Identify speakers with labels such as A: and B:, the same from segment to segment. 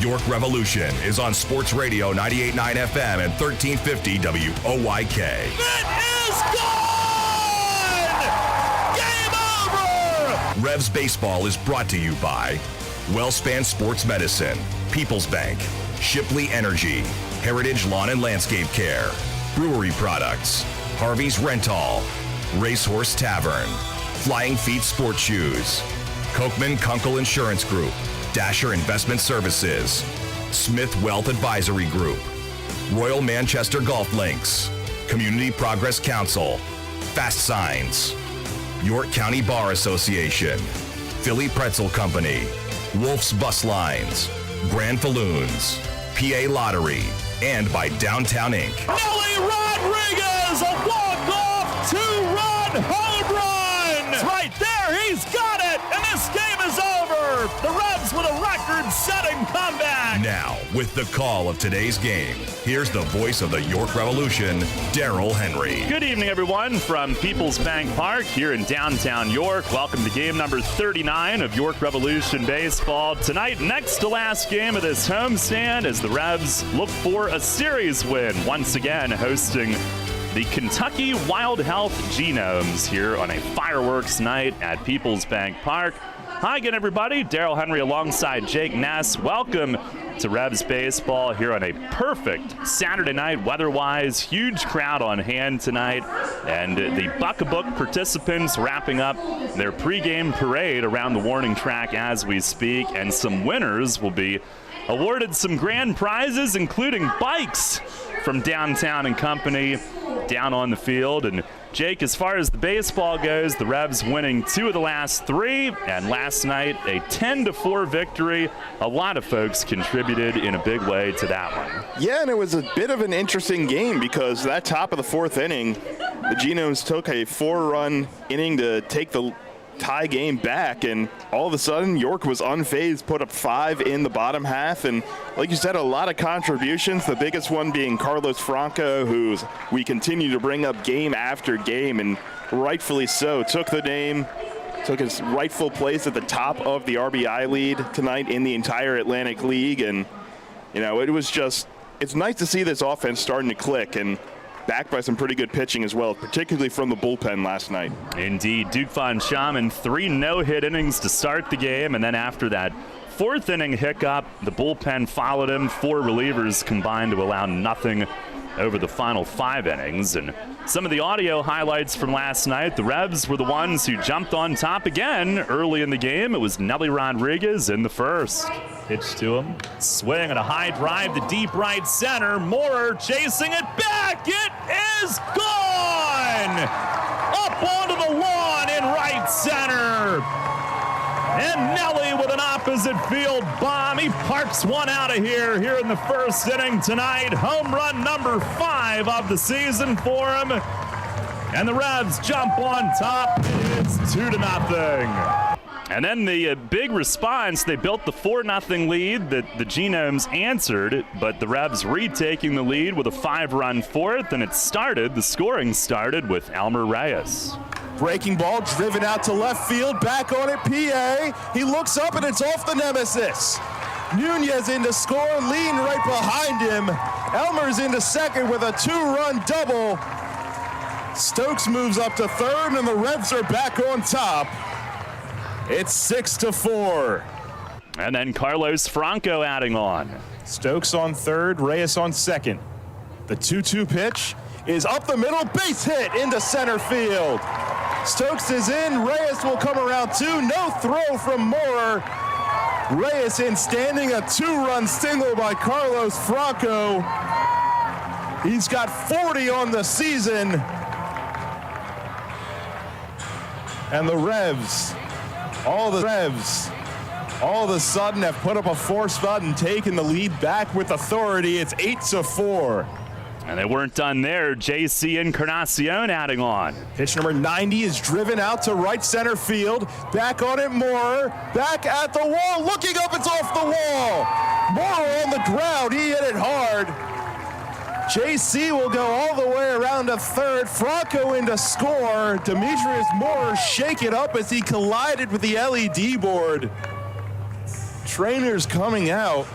A: York Revolution is on Sports Radio 98.9 FM and 1350 WOYK.
B: It is gone! Game over!
A: Revs Baseball is brought to you by Wellspan Sports Medicine, People's Bank, Shipley Energy, Heritage Lawn and Landscape Care, Brewery Products, Harvey's Rental, Racehorse Tavern, Flying Feet Sports Shoes, Kochman Kunkel Insurance Group, Dasher Investment Services, Smith Wealth Advisory Group, Royal Manchester Golf Links, Community Progress Council, Fast Signs, York County Bar Association, Philly Pretzel Company, Wolf's Bus Lines, Grand Falloons, PA Lottery, and by Downtown Inc.
B: Nelly Rodriguez, a walk-off two-run home run! It's right there, he's got it, and this game is over! The Revs with a record-setting comeback!
A: Now, with the call of today's game, here's the voice of the York Revolution, Daryl Henry.
C: Good evening, everyone, from People's Bank Park here in downtown York. Welcome to game number 39 of York Revolution Baseball. Tonight, next to last game of this homestand as the Revs look for a series win, once again hosting the Kentucky Wild Health Genomes here on a fireworks night at People's Bank Park. Hi again, everybody. Daryl Henry alongside Jake Ness. Welcome to Revs Baseball here on a perfect Saturday night weather-wise. Huge crowd on hand tonight. And the Buck-a-Book participants wrapping up their pregame parade around the warning track as we speak. And some winners will be awarded some grand prizes, including bikes from Downtown and Company down on the field. And Jake, as far as the baseball goes, the Revs winning 2 of the last 3, and last night a 10-4 victory. A lot of folks contributed in a big way to that one.
D: Yeah, and it was a bit of an interesting game because that top of the 4th inning, the Genomes took a 4-run inning to take the tie game back, and all of a sudden York was unfazed, put up 5 in the bottom half, and like you said, a lot of contributions, the biggest one being Carlos Franco, who we continue to bring up game after game, and rightfully so, took his rightful place at the top of the RBI lead tonight in the entire Atlantic League. And you know, it's nice to see this offense starting to click, and backed by some pretty good pitching as well, particularly from the bullpen last night.
C: Indeed. Duke Von Schaman, 3 no-hit innings to start the game, and then after that 4th inning hiccup, the bullpen followed him. 4 relievers combined to allow nothing over the final 5 innings. And some of the audio highlights from last night, the Revs were the ones who jumped on top again early in the game. It was Nelly Rodriguez in the first. Pitch to him, swing and a high drive to deep right center. Moorer chasing it back. It is gone! Up onto the lawn in right center. And Nelly with an opposite field bomb. He parks one out of here in the first inning tonight. Home run number 5 of the season for him. And the Revs jump on top. It's 2-0. And then the big response, they built the 4-0 lead that the Genomes answered, but the Revs retaking the lead with a 5-run 4th, and the scoring started with Elmer Reyes.
E: Breaking ball driven out to left field, back on it, PA. He looks up and it's off the nemesis. Nunez in to score, Lean right behind him. Elmer's into second with a 2-run double. Stokes moves up to third, and the Revs are back on top. It's 6-4.
C: And then Carlos Franco adding on.
E: Stokes on third, Reyes on second. The 2-2 pitch is up the middle, base hit into center field. Stokes is in, Reyes will come around 2, no throw from Moorer. Reyes in standing, a 2-run single by Carlos Franco. He's got 40 on the season. And the Revs, all of a sudden have put up a 4 spot and taken the lead back with authority. It's 8-4.
C: And they weren't done there. JC Encarnacion adding on.
E: Pitch number 90 is driven out to right center field. Back on it, Moorer. Back at the wall. Looking up, it's off the wall. Moorer on the ground. He hit it hard. JC will go all the way around to third. Franco in to score. Demetrius Moorer shake it up as he collided with the LED board. Trainers coming out.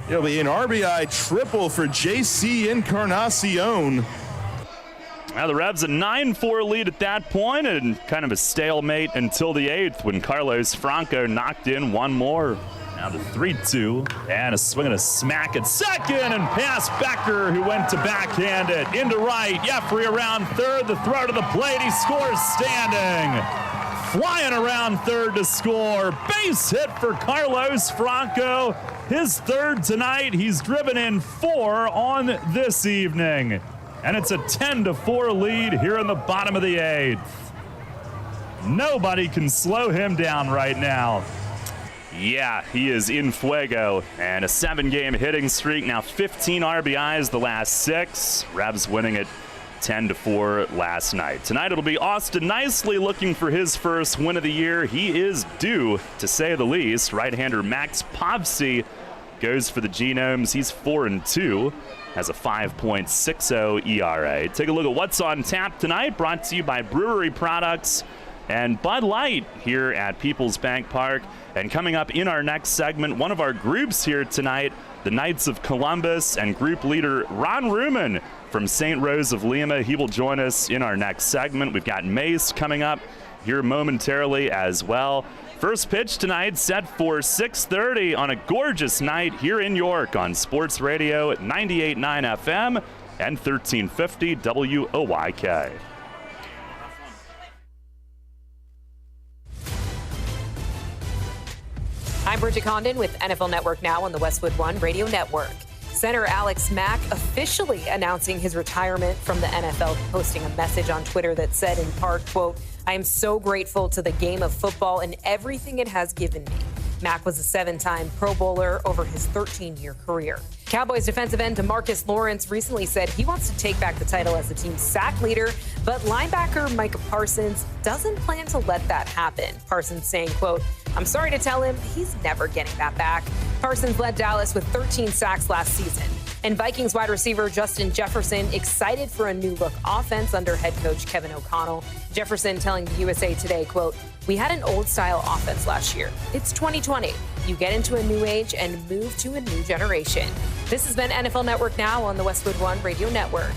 E: It'll be an RBI triple for JC Encarnacion.
C: Now the Revs a 9-4 lead at that point, and kind of a stalemate until the 8th when Carlos Franco knocked in one more. Now the 3-2, and a swing and a smack at second, and past Becker, who went to backhand it into right. Jeffrey around third, the throw to the plate, he scores standing. Flying around third to score. Base hit for Carlos Franco. His third tonight. He's driven in 4 on this evening. And it's a 10-4 lead here in the bottom of the 8th. Nobody can slow him down right now. Yeah, he is in fuego. And a 7-game hitting streak. Now 15 RBIs the last 6. Revs winning it 10-4 last night. Tonight it'll be Austin Nicely looking for his first win of the year. He is due, to say the least. Right-hander Max Povsey goes for the Genomes. He's 4-2, has a 5.60 ERA. Take a look at what's on tap tonight, brought to you by Brewery Products and Bud Light here at Peoples Bank Park. And coming up in our next segment, one of our groups here tonight, the Knights of Columbus, and group leader Ron Ruman from St. Rose of Lima. He will join us in our next segment. We've got Mace coming up here momentarily as well. First pitch tonight set for 6:30 on a gorgeous night here in York on Sports Radio at 98.9 FM and 1350 WOYK.
F: I'm Bridget Condon with NFL Network Now on the Westwood One Radio Network. Center Alex Mack officially announcing his retirement from the NFL, posting a message on Twitter that said in part, quote, "I am so grateful to the game of football and everything it has given me." Mack was a 7-time Pro Bowler over his 13-year career. Cowboys defensive end DeMarcus Lawrence recently said he wants to take back the title as the team's sack leader, but linebacker Micah Parsons doesn't plan to let that happen. Parsons saying, quote, "I'm sorry to tell him he's never getting that back." Parsons led Dallas with 13 sacks last season. And Vikings wide receiver Justin Jefferson excited for a new look offense under head coach Kevin O'Connell. Jefferson telling the USA Today, quote, "We had an old style offense last year. It's 2020. You get into a new age and move to a new generation." This has been NFL Network Now on the Westwood One Radio Network.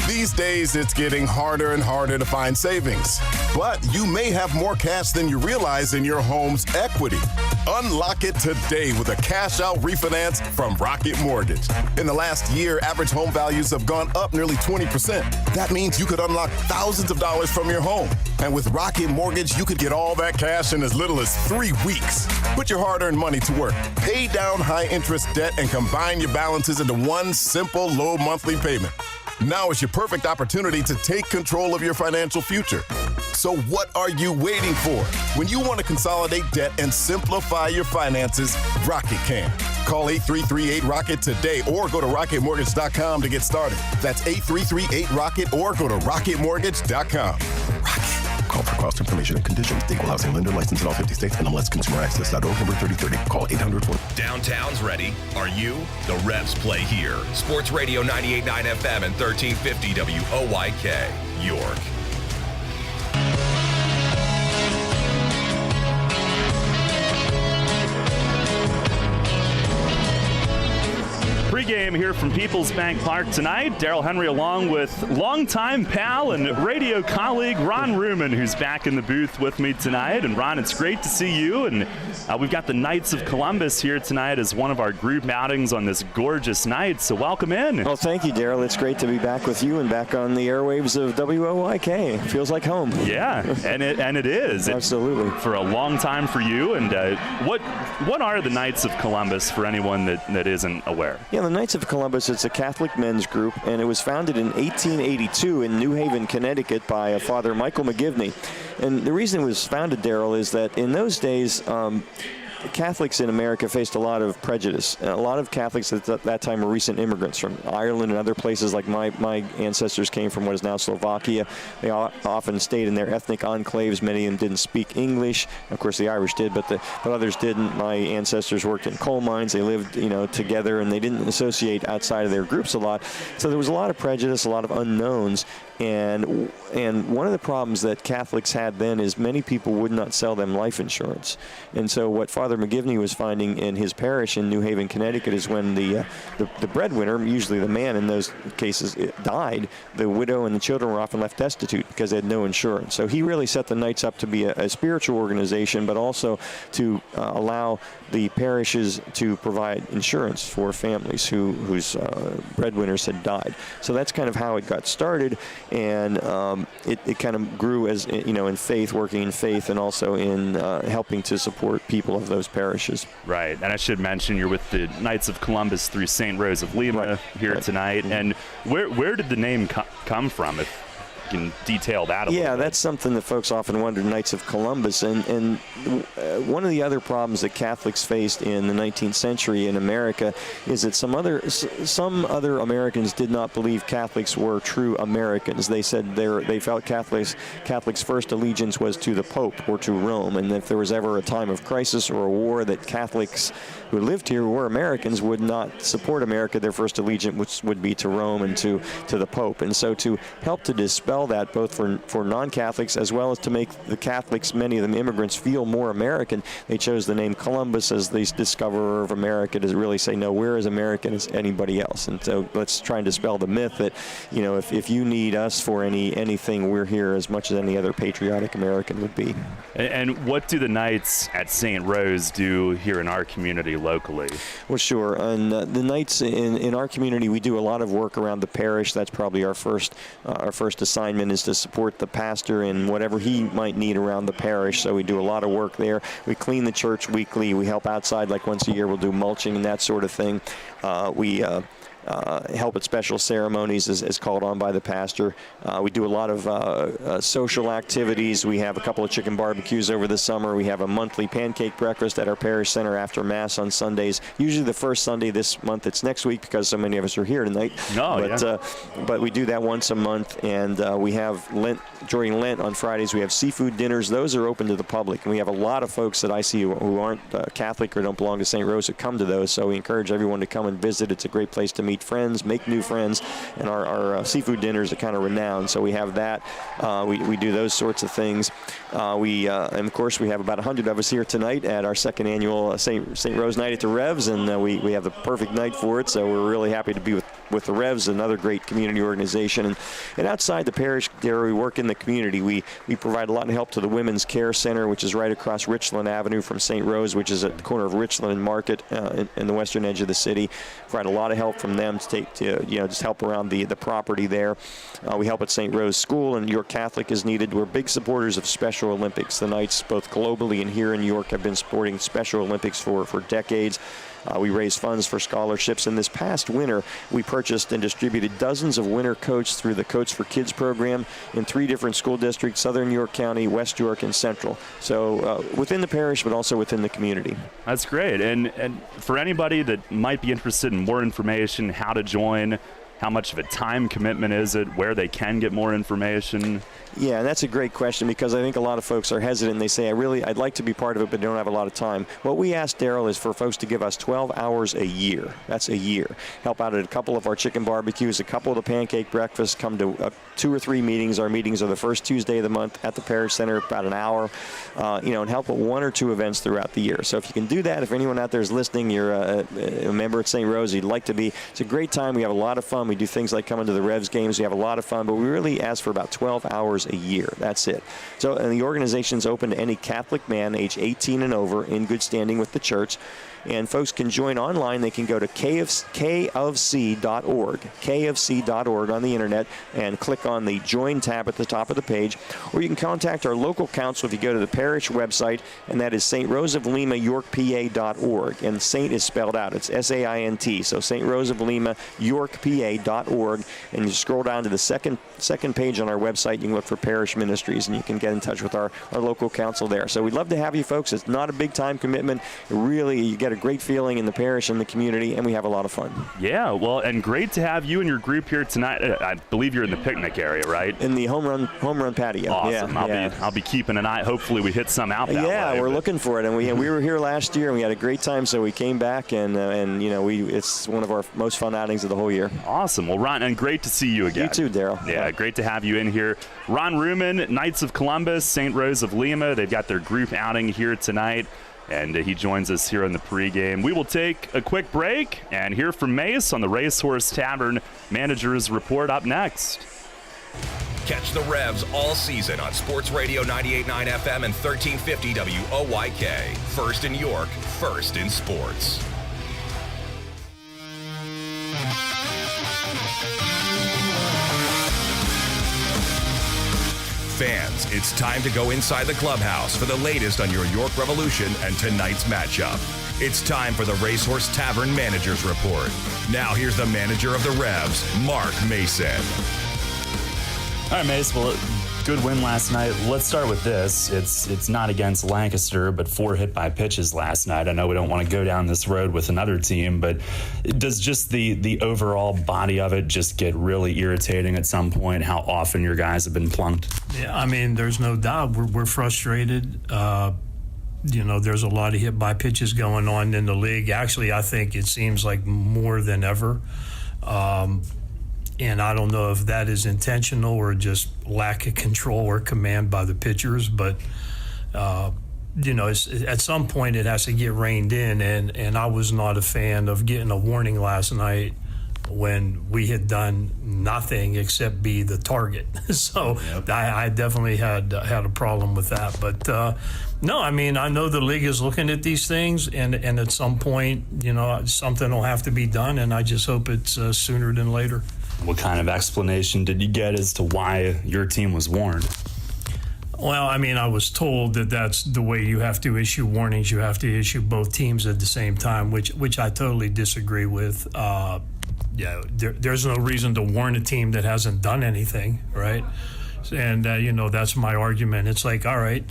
G: These days, it's getting harder and harder to find savings. But you may have more cash than you realize in your home's equity. Unlock it today with a cash-out refinance from Rocket Mortgage. In the last year, average home values have gone up nearly 20%. That means you could unlock thousands of dollars from your home. And with Rocket Mortgage, you could get all that cash in as little as 3 weeks. Put your hard-earned money to work. Pay down high-interest debt and combine your balances into one simple, low monthly payment. Now is your perfect opportunity to take control of your financial future. So what are you waiting for? When you want to consolidate debt and simplify your finances, Rocket can. Call 8338-ROCKET today or go to rocketmortgage.com to get started. That's 8338-ROCKET or go to rocketmortgage.com. Rocket. Call for cost information and conditions. Equal housing lender licensed in all 50 states. NMLSconsumeraccess.org number 3030. Call 800.
A: Downtown's ready. Are you? The Revs play here. Sports Radio 98.9 FM and 1350 WOYK, York.
C: Pre-game here from Peoples Bank Park tonight. Darrell Henry along with longtime pal and radio colleague Ron Ruman, who's back in the booth with me tonight. And Ron, it's great to see you. And we've got the Knights of Columbus here tonight as one of our group outings on this gorgeous night. So welcome in.
H: Well, thank you, Darrell. It's great to be back with you and back on the airwaves of WOYK. It feels like home.
C: Yeah, and it is.
H: Absolutely.
C: For a long time for you. And what are the Knights of Columbus for anyone that isn't aware?
H: Yeah, the Knights of Columbus, it's a Catholic men's group, and it was founded in 1882 in New Haven, Connecticut by Father Michael McGivney. And the reason it was founded, Darrell, is that in those days, Catholics in America faced a lot of prejudice. A lot of Catholics at that time were recent immigrants from Ireland and other places. Like my ancestors came from what is now Slovakia. They often stayed in their ethnic enclaves. Many of them didn't speak English. Of course, the Irish did, but others didn't. My ancestors worked in coal mines. They lived, together, and they didn't associate outside of their groups a lot. So there was a lot of prejudice, a lot of unknowns. And one of the problems that Catholics had then is many people would not sell them life insurance. And so what Father McGivney was finding in his parish in New Haven, Connecticut, is when the breadwinner, usually the man in those cases, died, the widow and the children were often left destitute because they had no insurance. So he really set the Knights up to be a spiritual organization, but also to allow the parishes to provide insurance for families whose breadwinners had died. So that's kind of how it got started, and it kind of grew as, in faith, working in faith, and also in helping to support people of those parishes.
C: Right, and I should mention you're with the Knights of Columbus through St. Rose of Lima here tonight. Mm-hmm. And where did the name come from, if you can detail that a little bit?
H: Yeah, that's something that folks often wonder, Knights of Columbus. And one of the other problems that Catholics faced in the 19th century in America is that some other Americans did not believe Catholics were true Americans. They said they felt Catholics' first allegiance was to the Pope or to Rome, and if there was ever a time of crisis or a war, that Catholics who lived here, who were Americans, would not support America. Their first allegiance would be to Rome and to the Pope. And so to help to dispel that, both for non-Catholics as well as to make the Catholics, many of them immigrants, feel more American, they chose the name Columbus as the discoverer of America, to really say, no, we're as American as anybody else. And so let's try and dispel the myth that, if you need us for anything, we're here as much as any other patriotic American would be.
C: And what do the Knights at St. Rose do here in our community locally?
H: Well, sure. And the Knights in our community, we do a lot of work around the parish. That's probably our first assignment, is to support the pastor in whatever he might need around the parish. So we do a lot of work there. We clean the church weekly. We help outside, like once a year we'll do mulching and that sort of thing. We help at special ceremonies as called on by the pastor. We do a lot of social activities. We have a couple of chicken barbecues over the summer. We have a monthly pancake breakfast at our parish center after Mass on Sundays. Usually the first Sunday this month. It's next week because so many of us are here tonight. But we do that once a month, and we have during Lent on Fridays we have seafood dinners. Those are open to the public, and we have a lot of folks that I see who aren't Catholic or don't belong to St. Rose who come to those. So we encourage everyone to come and visit. It's a great place to meet friends, make new friends, and our seafood dinners are kind of renowned. So we have that. We do those sorts of things. And of course we have about 100 of us here tonight at our second annual St. Rose Night at the Revs, and we have the perfect night for it. So we're really happy to be with the Revs, another great community organization. And outside the parish there, we work in the community. We provide a lot of help to the Women's Care Center, which is right across Richland Avenue from St. Rose, which is at the corner of Richland and Market in the western edge of the city. Provide a lot of help from them to just help around the property there. We help at St. Rose School, and York Catholic is needed. We're big supporters of Special Olympics. The Knights, both globally and here in York, have been supporting Special Olympics for decades. We raise funds for scholarships, and this past winter we purchased and distributed dozens of winter coats through the Coats for Kids program in 3 different school districts: Southern York County, West York, and Central. So within the parish, but also within the community.
C: That's great. And for anybody that might be interested in more information, how to join, how much of a time commitment is it, where they can get more information?
H: Yeah, and that's a great question, because I think a lot of folks are hesitant. They say, I'd like to be part of it, but don't have a lot of time. What we asked Daryl is for folks to give us 12 hours a year. That's a year. Help out at a couple of our chicken barbecues, a couple of the pancake breakfasts, come to 2 or 3 meetings. Our meetings are the first Tuesday of the month at the parish center, about an hour, and help at 1 or 2 events throughout the year. So if you can do that, if anyone out there is listening, you're a member at St. Rose, you'd like to be, it's a great time. We have a lot of fun. We do things like coming to the Revs games. We have a lot of fun, but we really ask for about 12 hours a year. That's it. So, and the organization's open to any Catholic man age 18 and over in good standing with the church. And folks can join online. They can go to kofc.org on the internet, and click on the Join tab at the top of the page. Or you can contact our local council if you go to the parish website, and that is St. Rose of Lima, YorkPA.org. And Saint is spelled out. It's S-A-I-N-T. So St. Rose of Lima, YorkPA.org. And you scroll down to the second page on our website. You can look for parish ministries, and you can get in touch with our local council there. So we'd love to have you folks. It's not a big time commitment. Really, you get a great feeling in the parish and the community, and we have a lot of fun.
C: Yeah, well, and great to have you and your group here tonight. I believe you're in the picnic area, right?
H: In the home run patio.
C: Awesome.
H: Yeah,
C: I'll be keeping an eye. Hopefully we hit some out that way.
H: Yeah, we're looking for it, and we were here last year, and we had a great time, so we came back, and it's one of our most fun outings of the whole year.
C: Awesome. Awesome. Well, Ron, and great to see you again.
H: You too, Daryl.
C: Yeah, great to have you in here. Ron Ruman, Knights of Columbus, St. Rose of Lima. They've got their group outing here tonight, and he joins us here in the pregame. We will take a quick break and hear from Mace on the Racehorse Tavern Manager's Report up next.
A: Catch the Revs all season on Sports Radio 98.9 FM and 1350 WOYK. First in York, first in sports. Fans, it's time to go inside the clubhouse for the latest on your York Revolution and tonight's matchup. It's time for the Racehorse Tavern Manager's Report. Now here's the manager of the Revs, Mark Mason.
I: All right, Mace. Well, good win last night. Let's start with this. It's not against Lancaster, but 4 hit by pitches last night. I know we don't want to go down this road with another team, but does just the overall body of it just get really irritating at some point, how often your guys have been plunked?
J: Yeah, I mean, there's no doubt. We're frustrated. There's a lot of hit by pitches going on in the league. Actually, I think it seems like more than ever. And I don't know if that is intentional or just lack of control or command by the pitchers, but at some point it has to get reined in, and I was not a fan of getting a warning last night when we had done nothing except be the target. So yep. I definitely had a problem with that. But no, I mean, I know the league is looking at these things, and at some point, something will have to be done, and I just hope it's sooner than later.
I: What kind of explanation did you get as to why your team was warned?
J: Well, I mean, I was told that that's the way you have to issue warnings. You have to issue both teams at the same time, which I totally disagree with. There's no reason to warn a team that hasn't done anything, right? And, that's my argument. It's like, all right,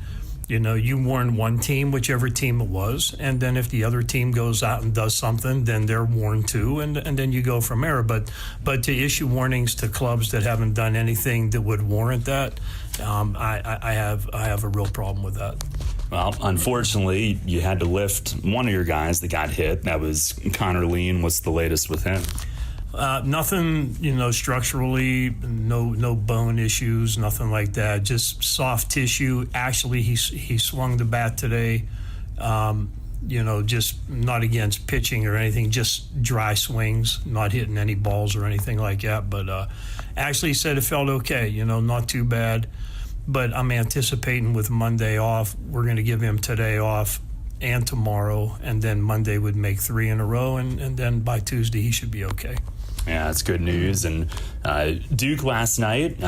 J: you warn one team, whichever team it was, and then if the other team goes out and does something, then they're warned too, and then you go from there. But to issue warnings to clubs that haven't done anything that would warrant that, I have a real problem with that.
I: Well, unfortunately, you had to lift one of your guys that got hit. That was Connor Lean. What's the latest with him?
J: Nothing, structurally, no bone issues, nothing like that. Just soft tissue. Actually, he swung the bat today. Just not against pitching or anything, just dry swings, not hitting any balls or anything like that. But actually, he said it felt okay. Not too bad. But I'm anticipating with Monday off, we're going to give him today off and tomorrow, and then Monday would make 3 in a row, and then by Tuesday he should be okay.
I: Yeah, that's good news. And Duke last night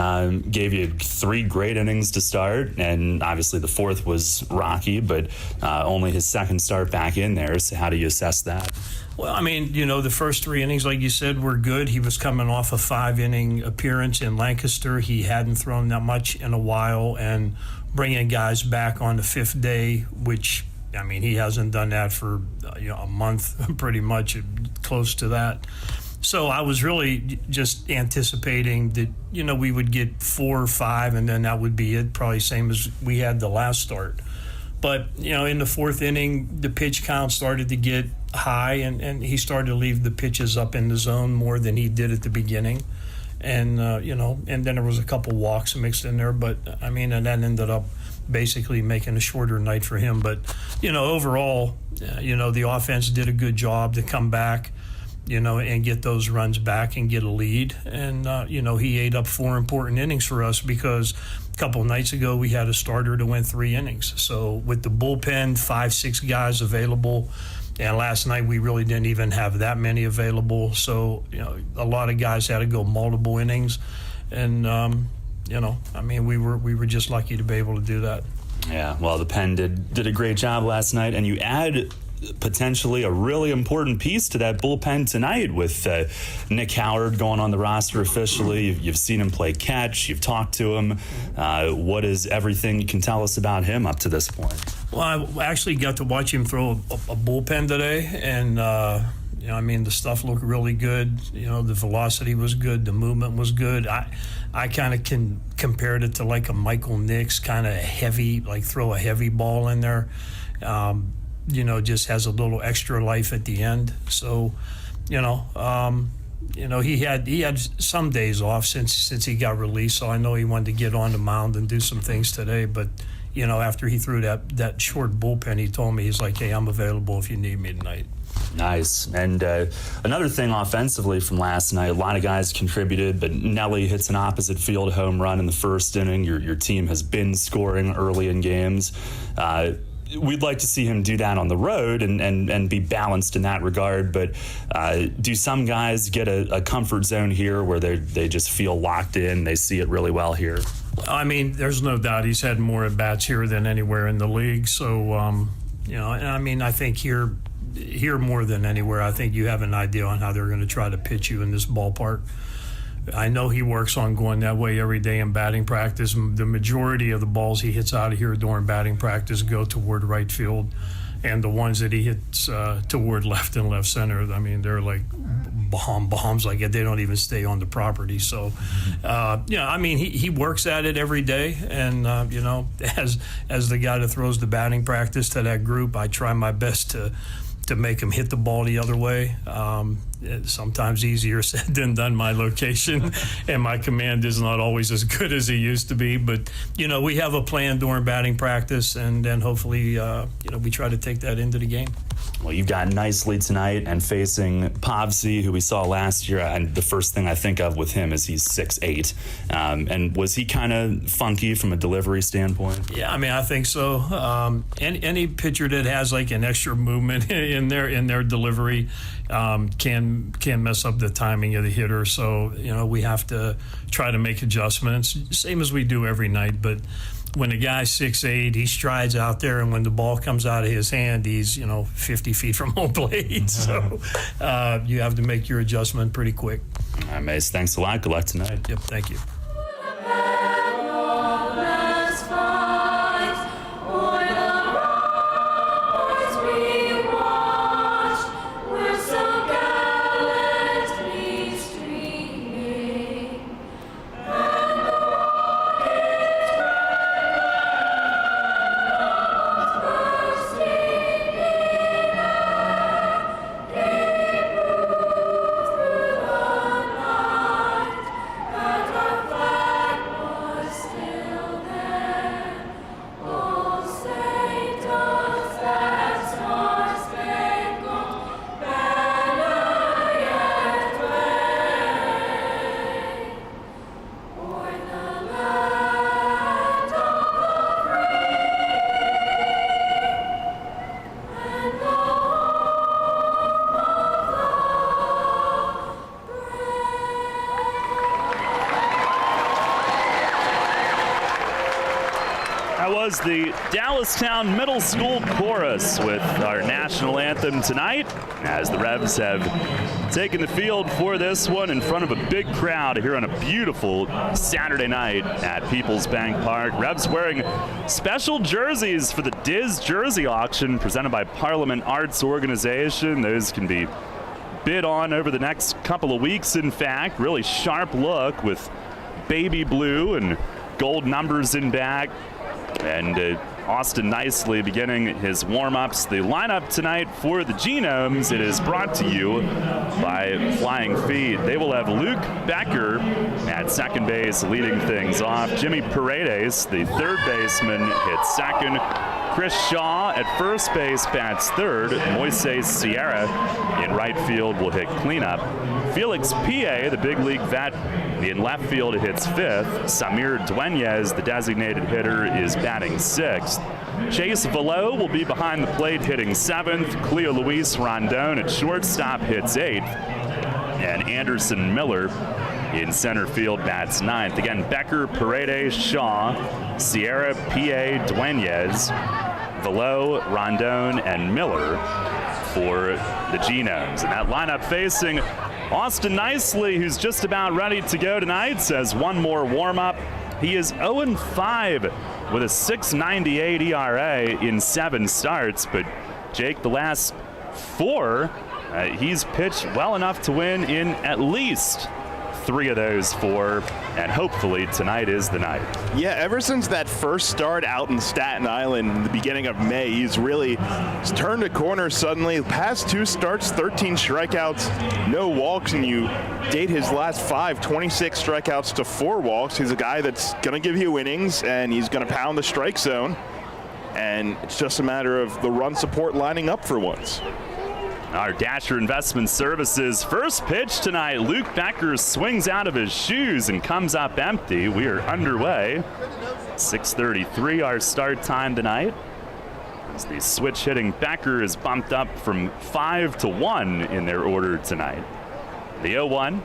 I: gave you 3 great innings to start, and obviously the 4th was rocky, but only his 2nd start back in there. So how do you assess that?
J: Well, I mean, the first 3 innings, like you said, were good. He was coming off a 5-inning appearance in Lancaster. He hadn't thrown that much in a while, and bringing guys back on the 5th day, which, I mean, he hasn't done that for a month, pretty much, close to that. So I was really just anticipating that, we would get 4 or 5, and then that would be it, probably same as we had the last start. But, in the 4th inning, the pitch count started to get high, and he started to leave the pitches up in the zone more than he did at the beginning. And, and then there was a couple walks mixed in there. But, I mean, and that ended up basically making a shorter night for him. But, overall, the offense did a good job to come back, and get those runs back and get a lead. And, he ate up 4 important innings for us because a couple of nights ago we had a starter to win 3 innings. So with the bullpen, 5-6 guys available, and last night we really didn't even have that many available. So, a lot of guys had to go multiple innings. And, we were just lucky to be able to do that.
I: Yeah, well, the Pen did a great job last night, and you add potentially a really important piece to that bullpen tonight with Nick Howard going on the roster officially. You've seen him play catch. You've talked to him. What is everything you can tell us about him up to this point?
J: Well, I actually got to watch him throw a bullpen today, and the stuff looked really good. The velocity was good. The movement was good. I kind of compared it to like a Michael Nix kind of heavy, like throw a heavy ball in there. Just has a little extra life at the end. So, he had some days off since he got released, so I know he wanted to get on the mound and do some things today. But after he threw that short bullpen, he told me, he's like, "Hey, I'm available if you need me tonight."
I: Nice. And another thing offensively from last night, a lot of guys contributed, but Nelly hits an opposite field home run in the first inning. Your team has been scoring early in games. We'd like to see him do that on the road and be balanced in that regard, but do some guys get a comfort zone here where they just feel locked in, they see it really well here?
J: I mean, there's no doubt he's had more at-bats here than anywhere in the league, so, I think here more than anywhere, I think you have an idea on how they're going to try to pitch you in this ballpark. I know he works on going that way every day in batting practice. The majority of the balls he hits out of here during batting practice go toward right field, and the ones that he hits toward left and left center, I mean, they're like bombs like it. They don't even stay on the property. So, he works at it every day, and as the guy that throws the batting practice to that group, I try my best to make him hit the ball the other way. It's sometimes easier said than done, my location, and my command is not always as good as it used to be. But, we have a plan during batting practice, and then hopefully, we try to take that into the game.
I: Well, you've got nicely tonight and facing Povsey, who we saw last year, and the first thing I think of with him is he's 6'8". And was he kind of funky from a delivery standpoint?
J: Yeah, I think so. Any pitcher that has like an extra movement in their delivery can mess up the timing of the hitter. So, we have to try to make adjustments, same as we do every night. But when a guy's 6'8", he strides out there, and when the ball comes out of his hand, he's 50 feet from home plate. So you have to make your adjustment pretty quick.
I: All right, Mace, thanks a lot. Good luck tonight.
J: Yep, thank you.
C: That was the Dallastown Middle School Chorus with our national anthem tonight, as the Revs have taken the field for this one in front of a big crowd here on a beautiful Saturday night at Peoples Bank Park. Revs wearing special jerseys for the Diz Jersey Auction presented by Parliament Arts Organization. Those can be bid on over the next couple of weeks, in fact. Really sharp look with baby blue and gold numbers in back. And Austin nicely beginning his warm-ups. The lineup tonight for the Genomes, it is brought to you by Flying Feet. They will have Luke Becker at second base leading things off. Jimmy Paredes, the third baseman, hits second. Chris Shaw at first base bats third. Moises Sierra in right field will hit cleanup. Felix Pie, the big league vet, in left field hits fifth. Samir Dueñez, the designated hitter, is batting sixth. Chase Velo will be behind the plate hitting seventh. Cleo Luis Rondon at shortstop hits eighth. And Anderson Miller in center field bats ninth. Again, Becker, Paredes, Shaw, Sierra, Pie, Dueñez, Velo, Rondon, and Miller for the Genomes. And that lineup facing Austin Nicely, who's just about ready to go tonight, says one more warm-up. He is 0-5 with a 6.98 ERA in 7 starts. But, Jake, the last 4, he's pitched well enough to win in at least 3 of those 4, and hopefully tonight is the night.
D: Yeah, ever since that first start out in Staten Island in the beginning of May, he's really turned a corner suddenly. Past 2 starts, 13 strikeouts, no walks, and you date his last 5, 26 strikeouts to 4 walks. He's a guy that's going to give you innings, and he's going to pound the strike zone, and it's just a matter of the run support lining up for once.
C: Our Dasher Investment Services first pitch tonight. Luke Becker swings out of his shoes and comes up empty. We are underway. 6:33 our start time tonight. As the switch hitting Becker is bumped up from 5 to 1 in their order tonight. The 0-1,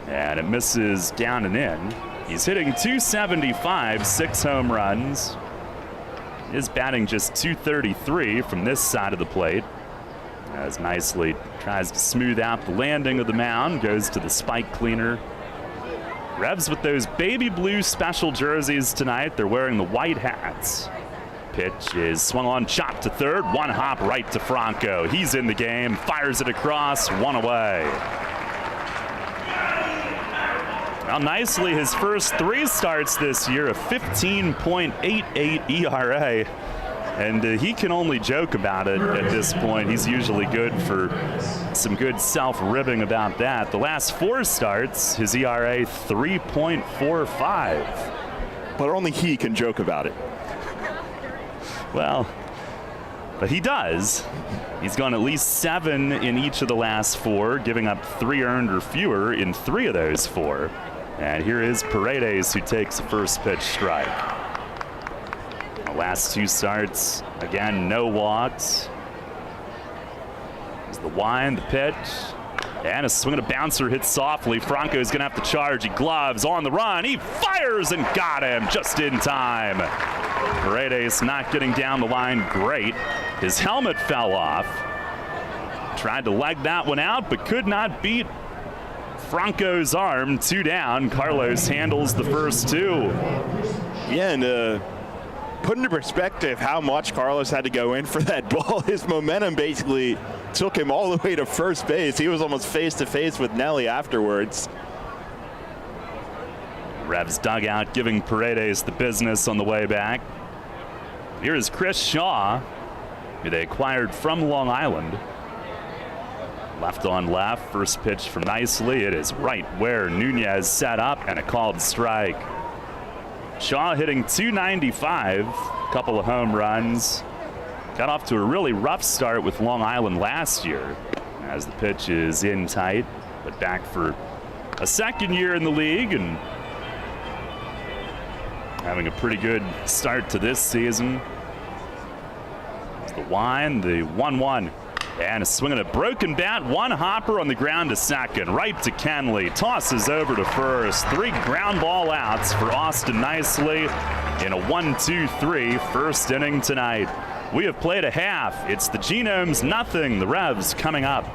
C: and it misses down and in. He's hitting .275, 6 home runs. Is batting just .233 from this side of the plate. As nicely tries to smooth out the landing of the mound, goes to the spike cleaner. Revs with those baby blue special jerseys tonight. They're wearing the white hats. Pitch is swung on, chopped to third, 1 hop right to Franco. He's in the game, fires it across, 1 away. Well, nicely, his first 3 starts this year, a 15.88 ERA. And he can only joke about it at this point. He's usually good for some good self-ribbing about that. The last 4 starts, his ERA 3.45.
D: But only he can joke about it.
C: Well, but he does. He's gone at least 7 in each of the last 4, giving up 3 earned or fewer in 3 of those 4. And here is Paredes, who takes the first pitch strike. The last 2 starts, again, no walks. There's the wind, the pitch, and a swing and a bouncer hit softly. Franco's gonna have to charge. He gloves on the run. He fires and got him just in time. Paredes not getting down the line great. His helmet fell off. Tried to leg that one out, but could not beat Franco's arm. 2 down. Carlos handles the first 2.
D: Yeah, and put into perspective how much Carlos had to go in for that ball. His momentum basically took him all the way to first base. He was almost face-to-face with Nelly afterwards.
C: Revs dugout giving Paredes the business on the way back. Here is Chris Shaw, who they acquired from Long Island. Left on left, first pitch from Nicely. It is right where Nunez set up, and a called strike. Shaw hitting .295, couple of home runs. Got off to a really rough start with Long Island last year, as the pitch is in tight, but back for a second year in the league and having a pretty good start to this season. There's the wind, the 1-1. And a swing and a broken bat, 1 hopper on the ground to second, right to Kenley, tosses over to first. 3 ground ball outs for Austin Nicely in a 1-2-3 first inning tonight. We have played a half. It's the Genomes nothing, the Revs coming up.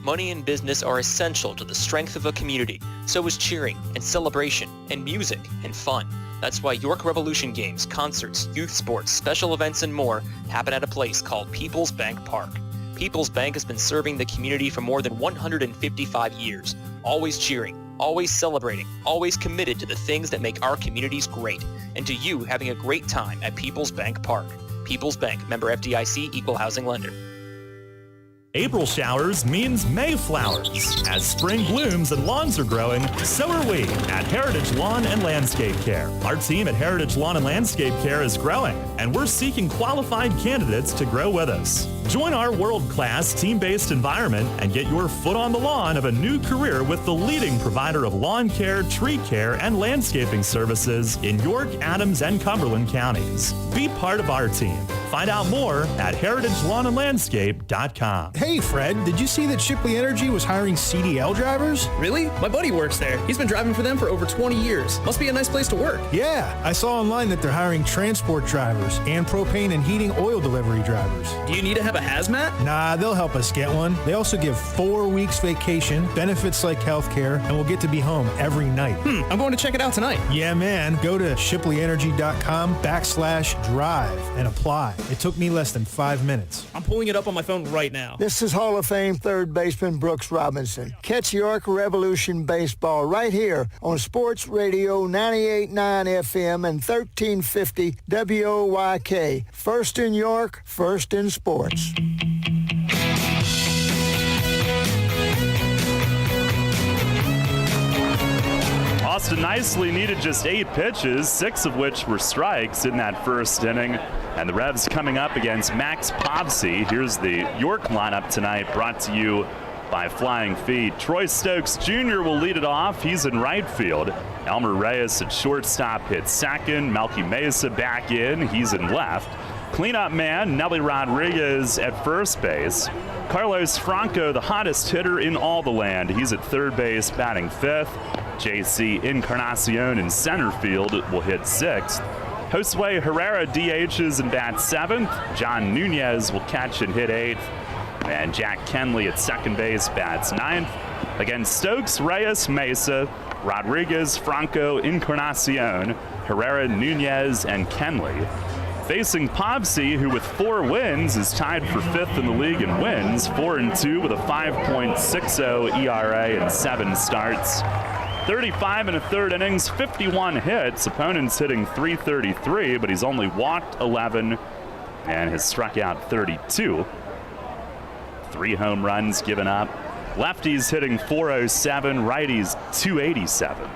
K: Money and business are essential to the strength of a community. So is cheering and celebration and music and fun. That's why York Revolution games, concerts, youth sports, special events, and more happen at a place called People's Bank Park. People's Bank has been serving the community for more than 155 years. Always cheering, always celebrating, always committed to the things that make our communities great, and to you having a great time at People's Bank Park. People's Bank, member FDIC, equal housing lender.
B: April showers means May flowers. As spring blooms and lawns are growing, so are we at Heritage Lawn and Landscape Care. Our team at Heritage Lawn and Landscape Care is growing, and we're seeking qualified candidates to grow with us. Join our world-class team-based environment and get your foot on the lawn of a new career with the leading provider of lawn care, tree care, and landscaping services in York, Adams, and Cumberland counties. Be part of our team. Find out more at heritagelawnandlandscape.com.
L: Hey, Fred, did you see that Shipley Energy was hiring CDL drivers?
M: Really? My buddy works there. He's been driving for them for over 20 years. Must be a nice place to work.
L: Yeah, I saw online that they're hiring transport drivers and propane and heating oil delivery drivers.
M: Do you need to have a hazmat?
L: Nah, they'll help us get one. They also give 4 weeks vacation, benefits like healthcare, and we'll get to be home every night.
M: I'm going to check it out tonight.
L: Yeah, man. Go to shipleyenergy.com/drive and apply. It took me less than 5 minutes.
M: I'm pulling it up on my phone right now.
N: This is Hall of Fame third baseman Brooks Robinson. Catch York Revolution Baseball right here on Sports Radio 98.9 FM and 1350 WOYK. First in York, first in sports.
C: Austin Nicely needed just 8 pitches, 6 of which were strikes in that first inning. And the Revs coming up against Max Povsey. Here's the York lineup tonight, brought to you by Flying Feet. Troy Stokes Jr. will lead it off. He's in right field. Elmer Reyes at shortstop hits second. Melky Mesa back in. He's in left. Cleanup man, Nelly Rodriguez at first base. Carlos Franco, the hottest hitter in all the land. He's at third base, batting fifth. JC Encarnacion in center field will hit sixth. Josue Herrera DHs and bats seventh. John Nunez will catch and hit eighth. And Jack Kenley at second base bats ninth. Against Stokes, Reyes, Mesa, Rodriguez, Franco, Encarnacion, Herrera, Nunez, and Kenley. Facing Povsey, who with 4 wins is tied for 5th in the league in wins, 4-2 with a 5.60 ERA and 7 starts. 35 and a third innings, 51 hits. Opponents hitting .333, but he's only walked 11 and has struck out 32. 3 home runs given up. Lefties hitting .407, righties .287.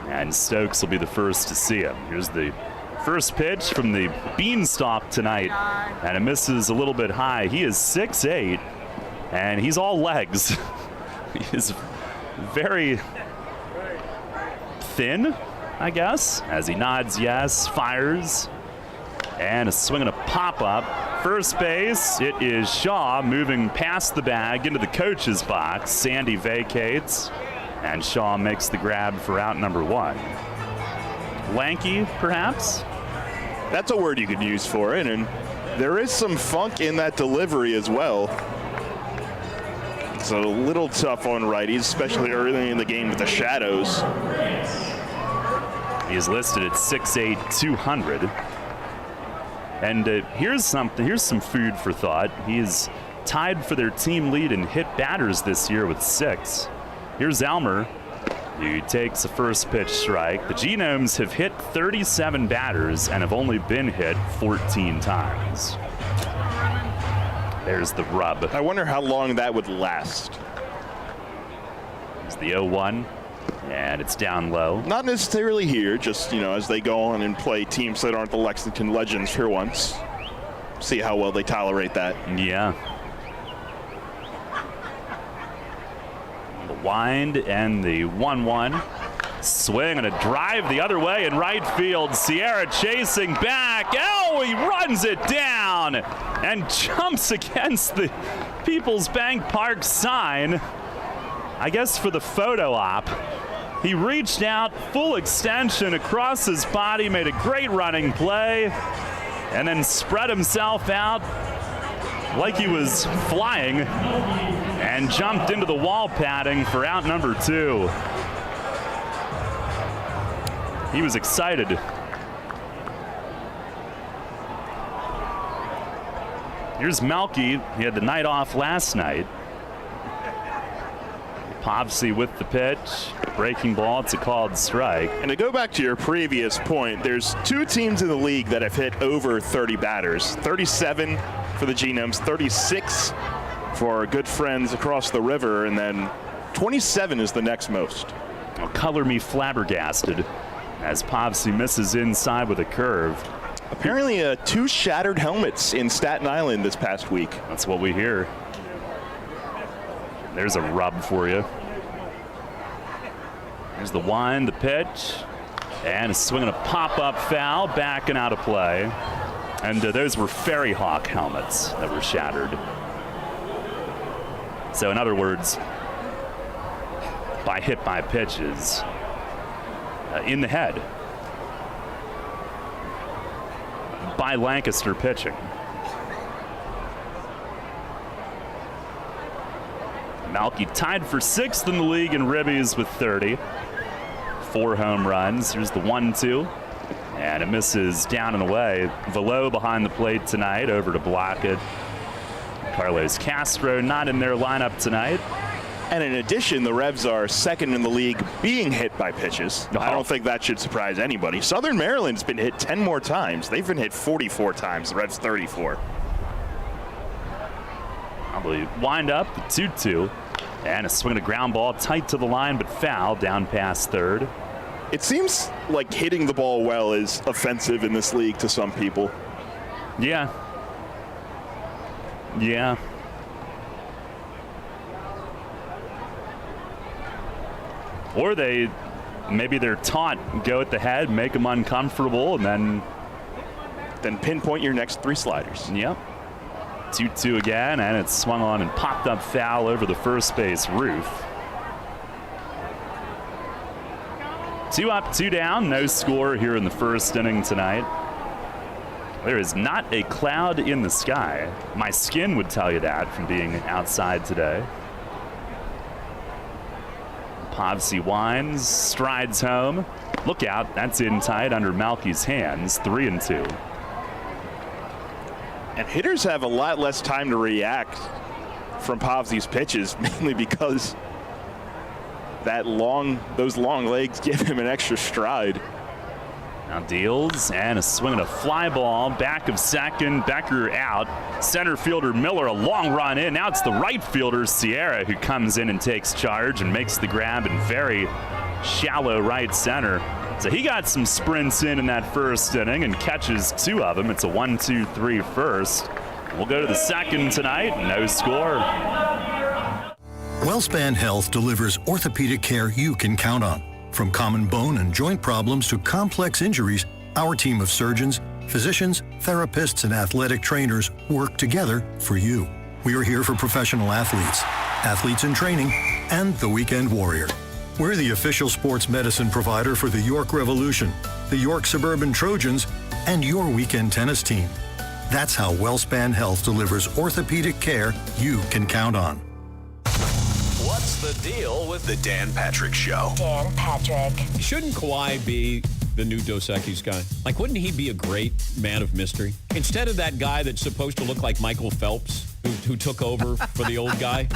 C: And Stokes will be the first to see him. Here's the first pitch from the Beanstalk tonight, and it misses a little bit high. He is 6'8", and he's all legs. He is very thin, I guess, as he nods yes, fires, and a swing and a pop-up. First base, it is Shaw moving past the bag into the coach's box. Sandy vacates, and Shaw makes the grab for out number 1. Lanky, perhaps?
D: That's a word you could use for it, and there is some funk in that delivery as well. It's a little tough on righties, especially early in the game with the shadows.
C: He is listed at 6'8", 200. And here's some food for thought. He is tied for their team lead in hit batters this year with 6. Here's Elmer. He takes a first pitch strike. The Genomes have hit 37 batters and have only been hit 14 times. There's the rub.
D: I wonder how long that would last.
C: It's the 0-1, and it's down low.
D: Not necessarily here, just, as they go on and play teams that aren't the Lexington Legends for once. See how well they tolerate that.
C: Yeah. The wind and the 1-1. Swing and a drive the other way in right field. Sierra chasing back. Oh, he runs it down and jumps against the People's Bank Park sign. I guess for the photo op. He reached out, full extension across his body, made a great running play, and then spread himself out like he was flying and jumped into the wall padding for out number 2. He was excited. Here's Melky. He had the night off last night. Povsey with the pitch. Breaking ball. It's a called strike.
D: And to go back to your previous point, there's 2 teams in the league that have hit over 30 batters. 37 for the Genomes, 36 for our good friends across the river, and then 27 is the next most.
C: Oh, color me flabbergasted as Povsey misses inside with a curve.
D: Apparently 2 shattered helmets in Staten Island this past week.
C: That's what we hear. There's a rub for you. There's the wind, the pitch, and a swing and a pop-up foul, back and out of play. And those were Ferry Hawk helmets that were shattered. So in other words, by hit by pitches in the head by Lancaster pitching. Malky tied for 6th in the league in ribbies with 30. 4 home runs. Here's the 1-2. And it misses down and away. Velo behind the plate tonight, over to block it. Carlos Castro not in their lineup tonight.
D: And in addition, the Revs are second in the league being hit by pitches. I don't think that should surprise anybody. Southern Maryland's been hit 10 more times. They've been hit 44 times. The Revs 34.
C: Probably wind up the 2-2. And a swing and a ground ball tight to the line, but foul down past third.
D: It seems like hitting the ball well is offensive in this league to some people.
C: Yeah. Yeah. Or maybe they're taught, go at the head, make them uncomfortable, and then
D: pinpoint your next 3 sliders.
C: Yep. 2-2 again, and it's swung on and popped up foul over the first base roof. 2 up, 2 down, no score here in the first inning tonight. There is not a cloud in the sky. My skin would tell you that from being outside today. Povsey winds, strides home. Look out, that's in tight under Malky's hands, 3-2.
D: And hitters have a lot less time to react from Povsey's pitches, mainly because those long legs give him an extra stride.
C: Now deals, and a swing and a fly ball, back of second, Becker out. Center fielder Miller, a long run in. Now it's the right fielder, Sierra, who comes in and takes charge and makes the grab in very shallow right center. So he got some sprints in that first inning and catches 2 of them. It's a 1-2-3 first. We'll go to the second tonight, no score.
O: WellSpan Health delivers orthopedic care you can count on. From common bone and joint problems to complex injuries, our team of surgeons, physicians, therapists, and athletic trainers work together for you. We are here for professional athletes, athletes in training, and the weekend warrior. We're the official sports medicine provider for the York Revolution, the York Suburban Trojans, and your weekend tennis team. That's how WellSpan Health delivers orthopedic care you can count on.
A: What's the deal with the Dan Patrick Show?
P: Dan Patrick.
Q: Shouldn't Kawhi be the new Dos Equis guy? Like, wouldn't he be a great man of mystery? Instead of that guy that's supposed to look like Michael Phelps, who took over for the old guy.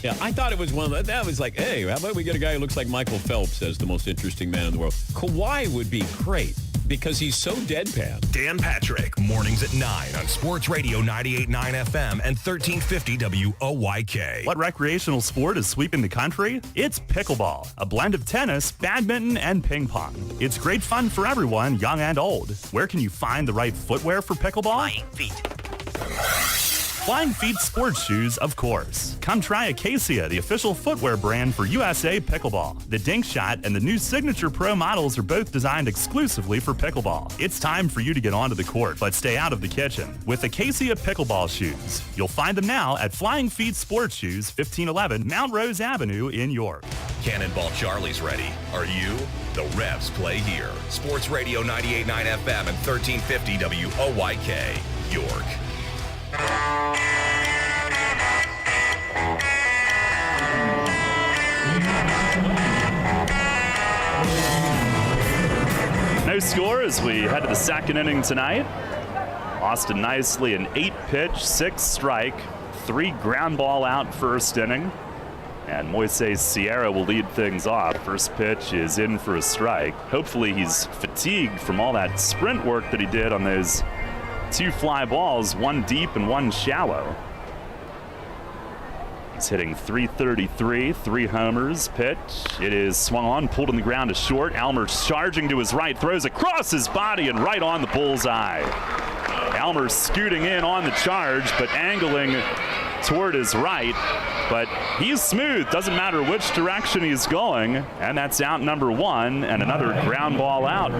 Q: Yeah, I thought it was one of that was like, hey, how about we get a guy who looks like Michael Phelps as the most interesting man in the world? Kawhi would be great because he's so deadpan.
A: Dan Patrick, mornings at 9 on Sports Radio 98.9 FM and 1350 WOYK.
B: What recreational sport is sweeping the country? It's pickleball, a blend of tennis, badminton, and ping pong. It's great fun for everyone, young and old. Where can you find the right footwear for pickleball?
P: Flying Feet.
B: Flying Feet sports shoes, of course. Come try Acacia, the official footwear brand for USA Pickleball. The Dink Shot and the new Signature Pro models are both designed exclusively for pickleball. It's time for you to get onto the court, but stay out of the kitchen with Acacia Pickleball shoes. You'll find them now at Flying Feet Sports Shoes, 1511 Mount Rose Avenue in York.
A: Cannonball Charlie's ready. Are you? The Revs play here. Sports Radio 98.9 FM and 1350 WOYK, York.
C: No score as we head to the second inning tonight. Austin Nicely, an 8-pitch, 6-strike, 3 ground ball out first inning. And Moises Sierra will lead things off. First pitch is in for a strike. Hopefully he's fatigued from all that sprint work that he did on those 2 fly balls, 1 deep and 1 shallow. He's hitting .333, 3 homers. Pitch, it is swung on, pulled in the ground to short. Almer charging to his right, throws across his body and right on the bullseye. Almer scooting in on the charge, but angling toward his right. But he's smooth, doesn't matter which direction he's going. And that's out number 1, and another ground ball out.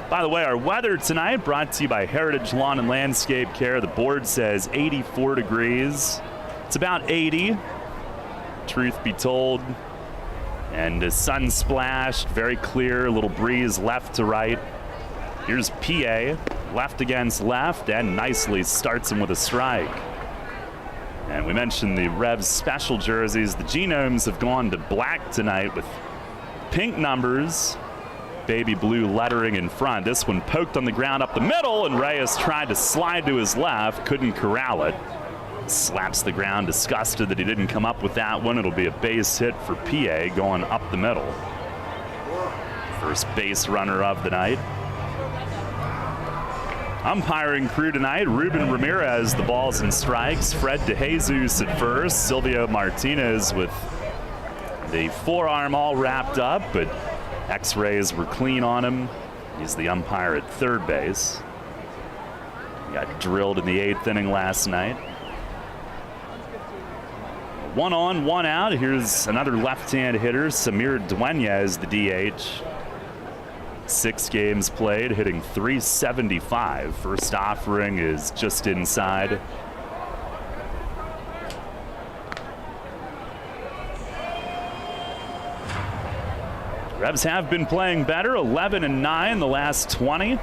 C: By the way, our weather tonight brought to you by Heritage Lawn and Landscape Care. The board says 84 degrees. It's about 80, truth be told. And the sun splashed, very clear, a little breeze left to right. Here's PA, left against left, and nicely starts him with a strike. And we mentioned the Revs special jerseys. The Genomes have gone to black tonight with pink numbers, baby blue lettering in front. This one poked on the ground up the middle, and Reyes tried to slide to his left, couldn't corral it. Slaps the ground, disgusted that he didn't come up with that one. It'll be a base hit for PA going up the middle. First base runner of the night. Umpiring crew tonight, Ruben Ramirez, the balls and strikes. Fred DeJesus at first. Silvio Martinez with the forearm all wrapped up, but x-rays were clean on him. He's the umpire at third base. He got drilled in the 8th inning last night. 1 on, 1 out. Here's another left-hand hitter, Samir Dueñas, the DH. 6 games played, hitting .375. First offering is just inside. Rebs have been playing better, 11-9 the last 20.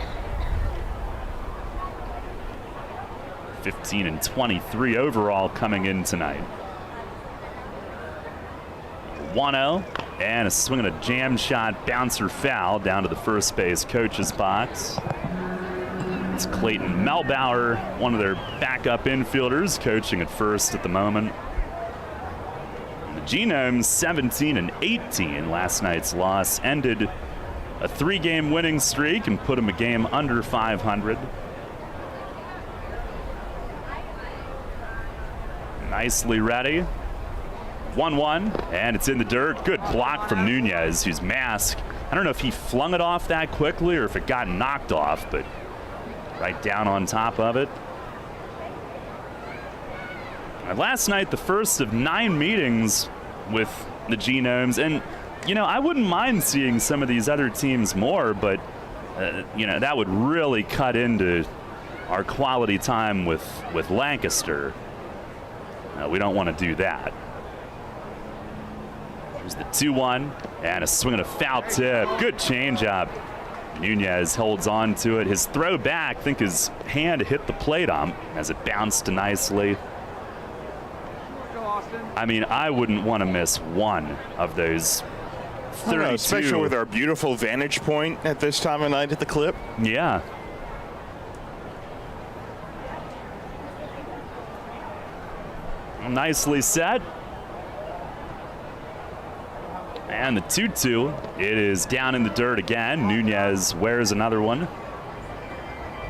C: 15-23 overall coming in tonight. 1-0, and a swing and a jam shot, bouncer foul down to the first base coach's box. It's Clayton Melbauer, one of their backup infielders, coaching at first at the moment. The Genomes 17-18. Last night's loss ended a 3-game winning streak and put them a game under 500. Nicely ready. 1-1, and it's in the dirt. Good block from Nunez, whose mask, I don't know if he flung it off that quickly or if it got knocked off, but right down on top of it. And last night, the first of 9 meetings with the Genomes, and you know, I wouldn't mind seeing some of these other teams more, but you know, that would really cut into our quality time with Lancaster. We don't want to do that. There's the 2-1, and a swing and a foul tip. Good changeup. Nunez holds on to it. His throw back, I think his hand hit the plate ump as it bounced nicely. I mean, I wouldn't want to miss one of those 32.
D: Especially with our beautiful vantage point at this time of night at the clip.
C: Yeah. Nicely set. And the 2-2, it is down in the dirt again. Nunez wears another one.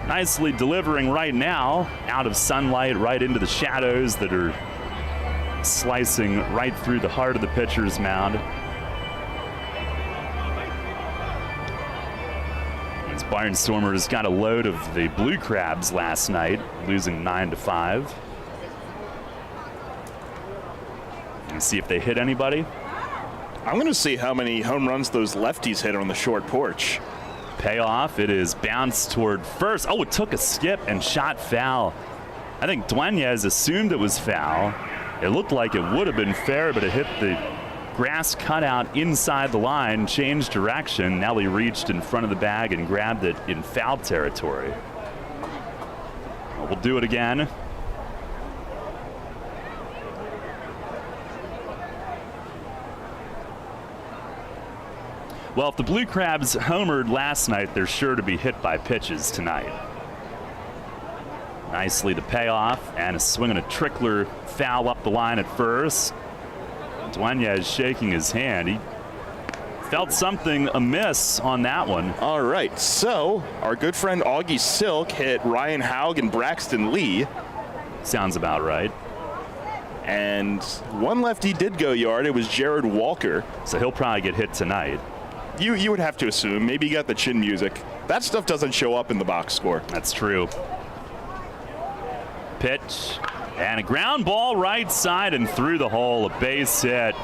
C: Nicely delivering right now, out of sunlight, right into the shadows that are slicing right through the heart of the pitcher's mound. These Barnstormers got a load of the Blue Crabs last night, losing 9-5. And see if they hit anybody.
D: I'm going to see how many home runs those lefties hit on the short porch.
C: Payoff. It is bounced toward first. Oh, it took a skip and shot foul. I think Dueñas assumed it was foul. It looked like it would have been fair, but it hit the grass cutout inside the line, changed direction. Nelly reached in front of the bag and grabbed it in foul territory. We'll do it again. Well, if the Blue Crabs homered last night, they're sure to be hit by pitches tonight. Nicely the payoff, and a swing and a trickler foul up the line at first. Dueñas shaking his hand. He felt something amiss on that one.
D: All right, so our good friend Augie Silk hit Ryan Haug and Braxton Lee.
C: Sounds about right.
D: And one lefty did go yard. It was Jared Walker.
C: So he'll probably get hit tonight.
D: You would have to assume. Maybe he got the chin music. That stuff doesn't show up in the box score.
C: That's true. Pitch and a ground ball right side and through the hole. A base hit.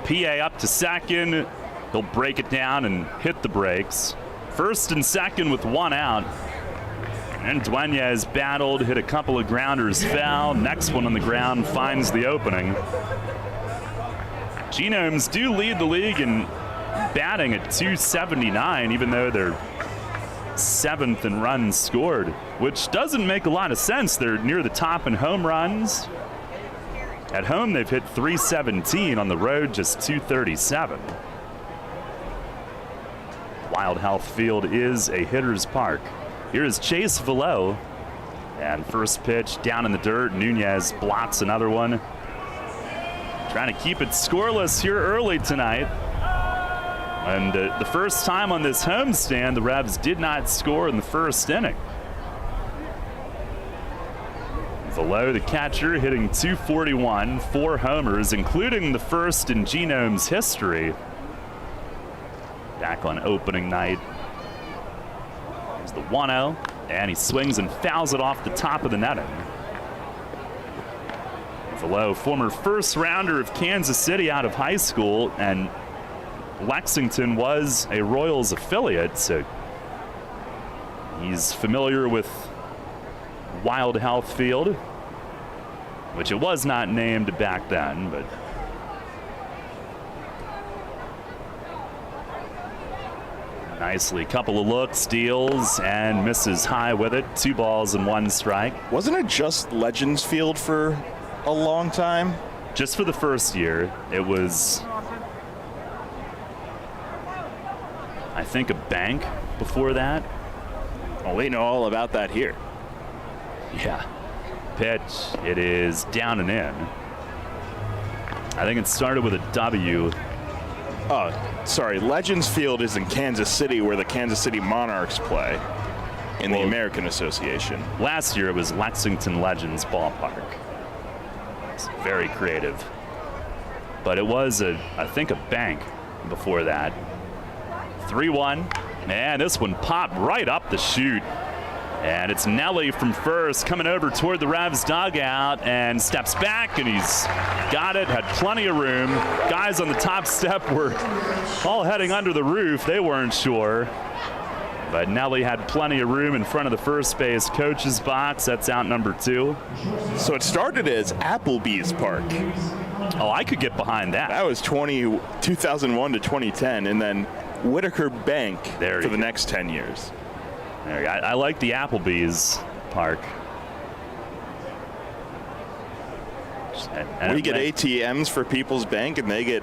C: PA up to second. He'll break it down and hit the brakes. First and second with 1 out. And Dueñas battled, hit a couple of grounders foul. Next one on the ground finds the opening. Genomes do lead the league in batting at .279, even though they're 7th in runs scored, which doesn't make a lot of sense. They're near the top in home runs. At home, they've hit .317. On the road, just .237. Wild Health Field is a hitter's park. Here is Chase Velo. And first pitch down in the dirt. Nunez blocks another one. Trying to keep it scoreless here early tonight. And the first time on this homestand, the Revs did not score in the first inning. Velo, the catcher, hitting .241, 4 homers, including the first in Genomes history. Back on opening night. There's the 1-0, and he swings and fouls it off the top of the netting. Velo, former first rounder of Kansas City out of high school, and Lexington was a Royals affiliate, so he's familiar with Wild Health Field, which it was not named back then, but nicely, couple of looks, deals, and misses high with it. 2 balls and 1 strike.
D: Wasn't it just Legends Field for a long time?
C: Just for the first year. It was, I think, a bank before that.
D: Well, we know all about that here.
C: Yeah. Pitch. It is down and in. I think it started with a W.
D: Oh, sorry. Legends Field is in Kansas City, where the Kansas City Monarchs play in the American Association.
C: Last year it was Lexington Legends Ballpark. It's very creative. But it was, I think, a bank before that. 3-1. Man, this one popped right up the chute. And it's Nelly from first coming over toward the Revs dugout and steps back, and he's got it, had plenty of room. Guys on the top step were all heading under the roof. They weren't sure. But Nelly had plenty of room in front of the first base coach's box. That's out number 2.
D: So it started as Applebee's Park.
C: Oh, I could get behind that.
D: That was 2001 to 2010, and then Whitaker Bank for the next 10 years.
C: I like the Applebee's Park.
D: We get ATMs for People's Bank and they get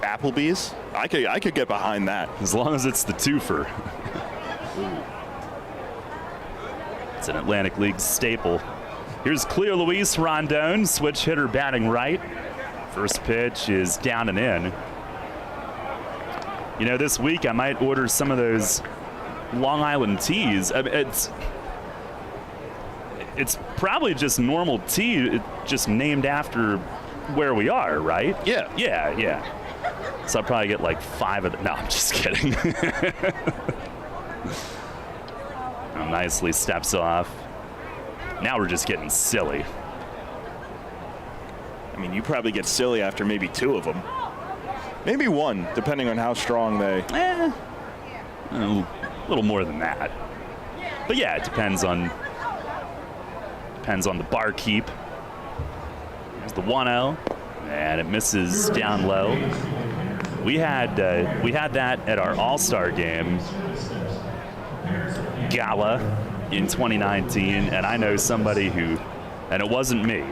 D: Applebee's. I could get behind that.
C: As long as it's the twofer. It's an Atlantic League staple. Here's Cleo Luis Rondon, switch hitter batting right. First pitch is down and in. You know, this week I might order some of those Long Island teas. I mean, it's probably just normal tea, just named after where we are, right?
D: Yeah.
C: Yeah. So I'll probably get like 5 of them. No, I'm just kidding. Nicely steps off. Now we're just getting silly.
D: I mean, you probably get silly after maybe 2 of them. Maybe 1, depending on how strong they...
C: A little more than that. But yeah, it depends on the barkeep. There's the 1-0, and it misses down low. We had that at our All-Star game gala in 2019, and I know somebody who, and it wasn't me,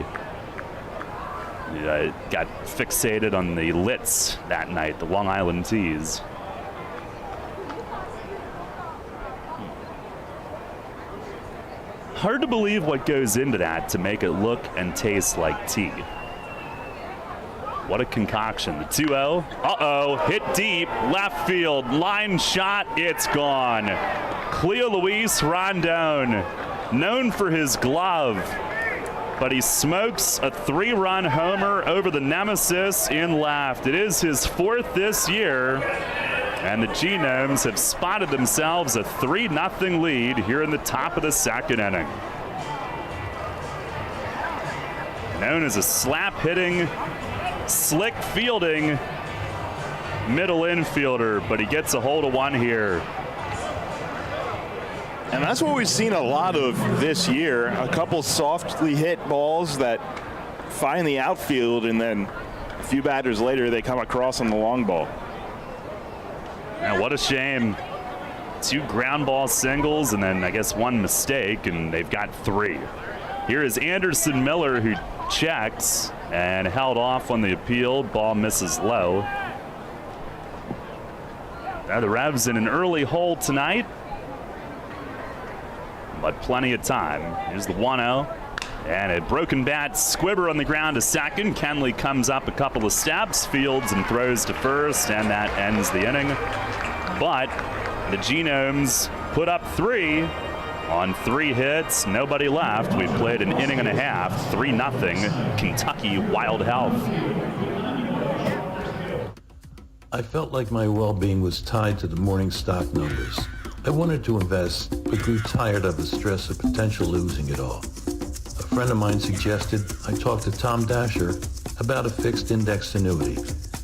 C: got fixated on the Litz that night, the Long Island teas. Hard to believe what goes into that to make it look and taste like tea. What a concoction. The 2-0. Uh-oh. Hit deep. Left field. Line shot. It's gone. Cleo Luis Rondon, known for his glove, but he smokes a 3-run homer over the nemesis in left. It is his 4th this year. And the Genomes have spotted themselves a 3-0 lead here in the top of the 2nd inning. Known as a slap-hitting, slick-fielding middle infielder, but he gets a hold of one here.
D: And that's what we've seen a lot of this year. A couple softly hit balls that find the outfield, and then a few batters later they come across on the long ball.
C: And what a shame. 2 ground ball singles and then I guess 1 mistake, and they've got 3. Here is Anderson Miller, who checks and held off on the appeal. Ball misses low. Now the Revs in an early hole tonight, but plenty of time. Here's the 1-0. And a broken bat, Squibber on the ground to second. Kenley comes up a couple of steps, fields and throws to first, and that ends the inning. But the Genomes put up 3 on 3 hits, nobody left. We played an inning and a half, 3-0, Kentucky Wild Health.
P: I felt like my well-being was tied to the morning stock numbers. I wanted to invest, but grew tired of the stress of potential losing it all. A friend of mine suggested I talk to Tom Dasher about a fixed index annuity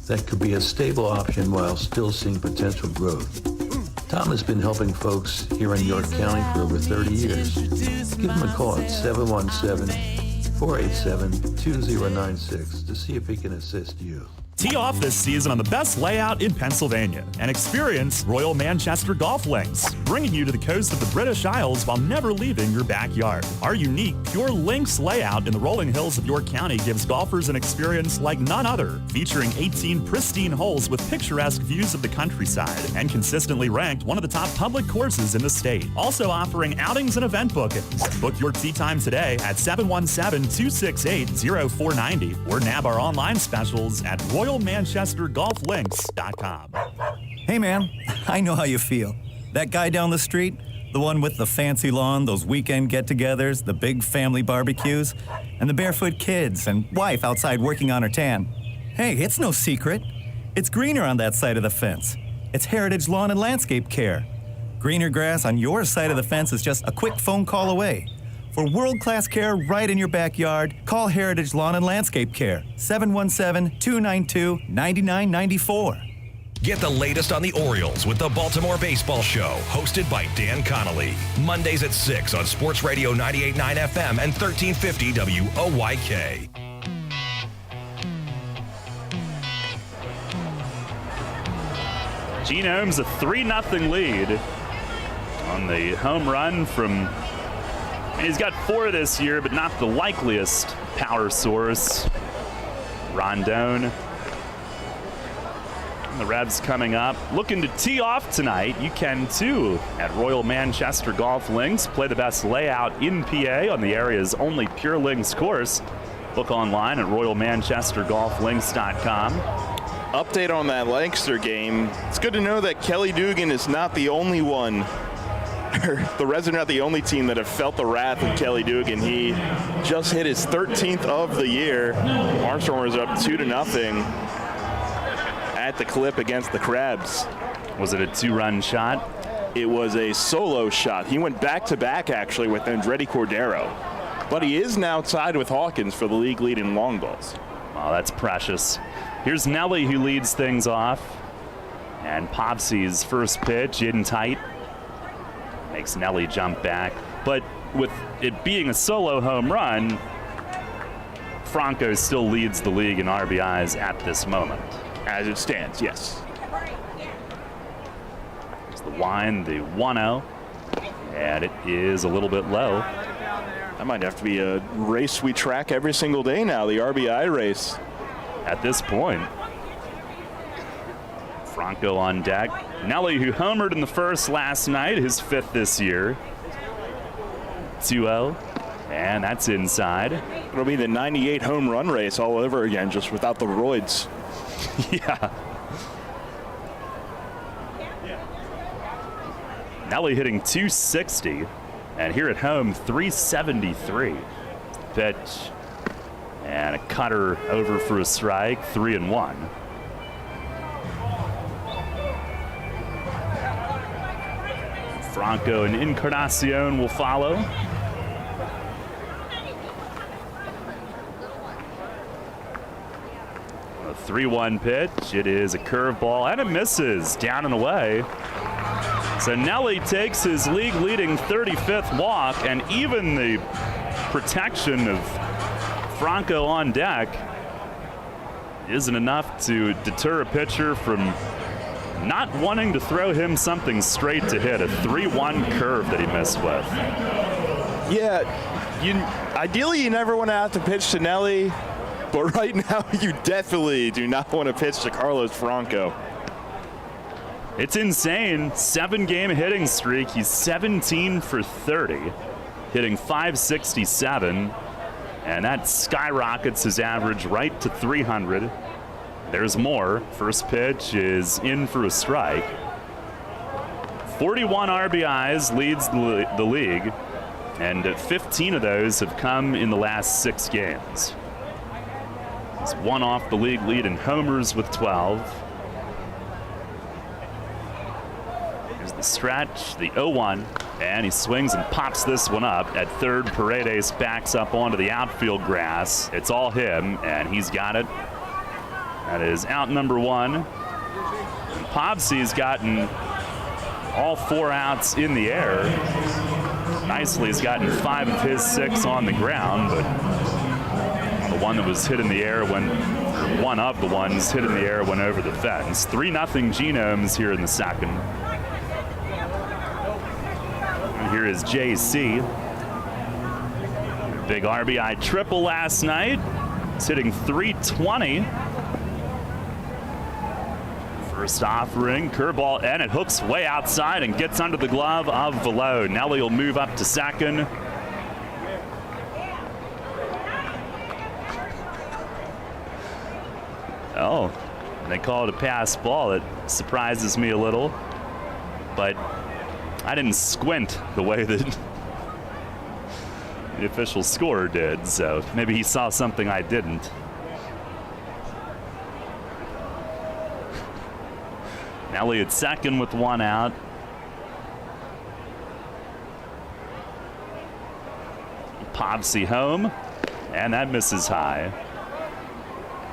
P: that could be a stable option while still seeing potential growth. Tom has been helping folks here in York County for over 30 years. Give him a call at 717-487-2096 to see if he can assist you.
B: Tee off this season on the best layout in Pennsylvania and experience Royal Manchester Golf Links, bringing you to the coast of the British Isles while never leaving your backyard. Our unique Pure Links layout in the rolling hills of York County gives golfers an experience like none other, featuring 18 pristine holes with picturesque views of the countryside and consistently ranked one of the top public courses in the state. Also offering outings and event bookings. Book your tee time today at 717-268-0490 or nab our online specials at RoyalManchesterGolfLinks.com.
R: Hey man, I know how you feel. That guy down the street, the one with the fancy lawn, those weekend get-togethers, the big family barbecues, and the barefoot kids and wife outside working on her tan. Hey, it's no secret. It's greener on that side of the fence. It's Heritage Lawn and Landscape Care. Greener grass on your side of the fence is just a quick phone call away. For world-class care right in your backyard, call Heritage Lawn and Landscape Care, 717-292-9994.
A: Get the latest on the Orioles with the Baltimore Baseball Show, hosted by Dan Connolly. Mondays at 6 on Sports Radio 98.9 FM and 1350 WOYK.
C: Genomes a 3-0 lead on the home run from, and he's got 4 this year, but not the likeliest power source, Rondon. And the Revs coming up, looking to tee off tonight. You can too at Royal Manchester Golf Links. Play the best layout in PA on the area's only Pure Links course. Book online at RoyalManchesterGolfLinks.com.
D: Update on that Lancaster game. It's good to know that Kelly Dugan is not the only one, the Revs are not the only team that have felt the wrath of Kelly Dugan. He just hit his 13th of the year. Armstrong was up 2-0 at the clip against the Crabs.
C: Was it a 2-run shot?
D: It was a solo shot. He went back-to-back actually with Andretti Cordero. But he is now tied with Hawkins for the league lead in long balls.
C: Oh, that's precious. Here's Nelly who leads things off. And Popsy's first pitch in tight. Makes Nelly jump back. But with it being a solo home run, Franco still leads the league in RBIs at this moment.
D: As it stands, yes.
C: It's the wind, the 1-0. And it is a little bit low.
D: That might have to be a race we track every single day now, the RBI race.
C: At this point, Franco on deck. Nelly, who homered in the first last night, his 5th this year. 2-0, and that's inside.
D: It'll be the 98 home run race all over again, just without the roids.
C: Yeah. Nelly hitting 260, and here at home, 373. Pitch. And a cutter over for a strike, 3-1. Franco and Encarnacion will follow. A 3-1 pitch. It is a curveball, and it misses down and away. So Nelly takes his league-leading 35th walk, and even the protection of Franco on deck isn't enough to deter a pitcher from not wanting to throw him something straight to hit, a 3-1 curve that he missed with.
D: Yeah, ideally you never want to have to pitch to Nelly, but right now you definitely do not want to pitch to Carlos Franco.
C: It's insane. 7-game hitting streak. He's 17 for 30, hitting .567, and that skyrockets his average right to 300. There's more. First pitch is in for a strike. 41 RBIs leads the league, and 15 of those have come in the last 6 games. He's one off the league lead in homers with 12. Here's the stretch, the 0-1, and he swings and pops this one up. At third, Paredes backs up onto the outfield grass. It's all him, and he's got it. That is out number 1. Pobsey's gotten all 4 outs in the air. Nicely, he's gotten 5 of his 6 on the ground, but the one that was hit in the air one of the ones hit in the air went over the fence. 3-0 Genomes here in the second. And here is JC. Big RBI triple last night. He's hitting .320. First offering, curveball, and it hooks way outside and gets under the glove of Velo. Nelly will move up to second. Oh, they call it a pass ball. It surprises me a little, but I didn't squint the way that the official scorer did, so maybe he saw something I didn't. Nelly at second with 1 out. Pobsey home, and that misses high.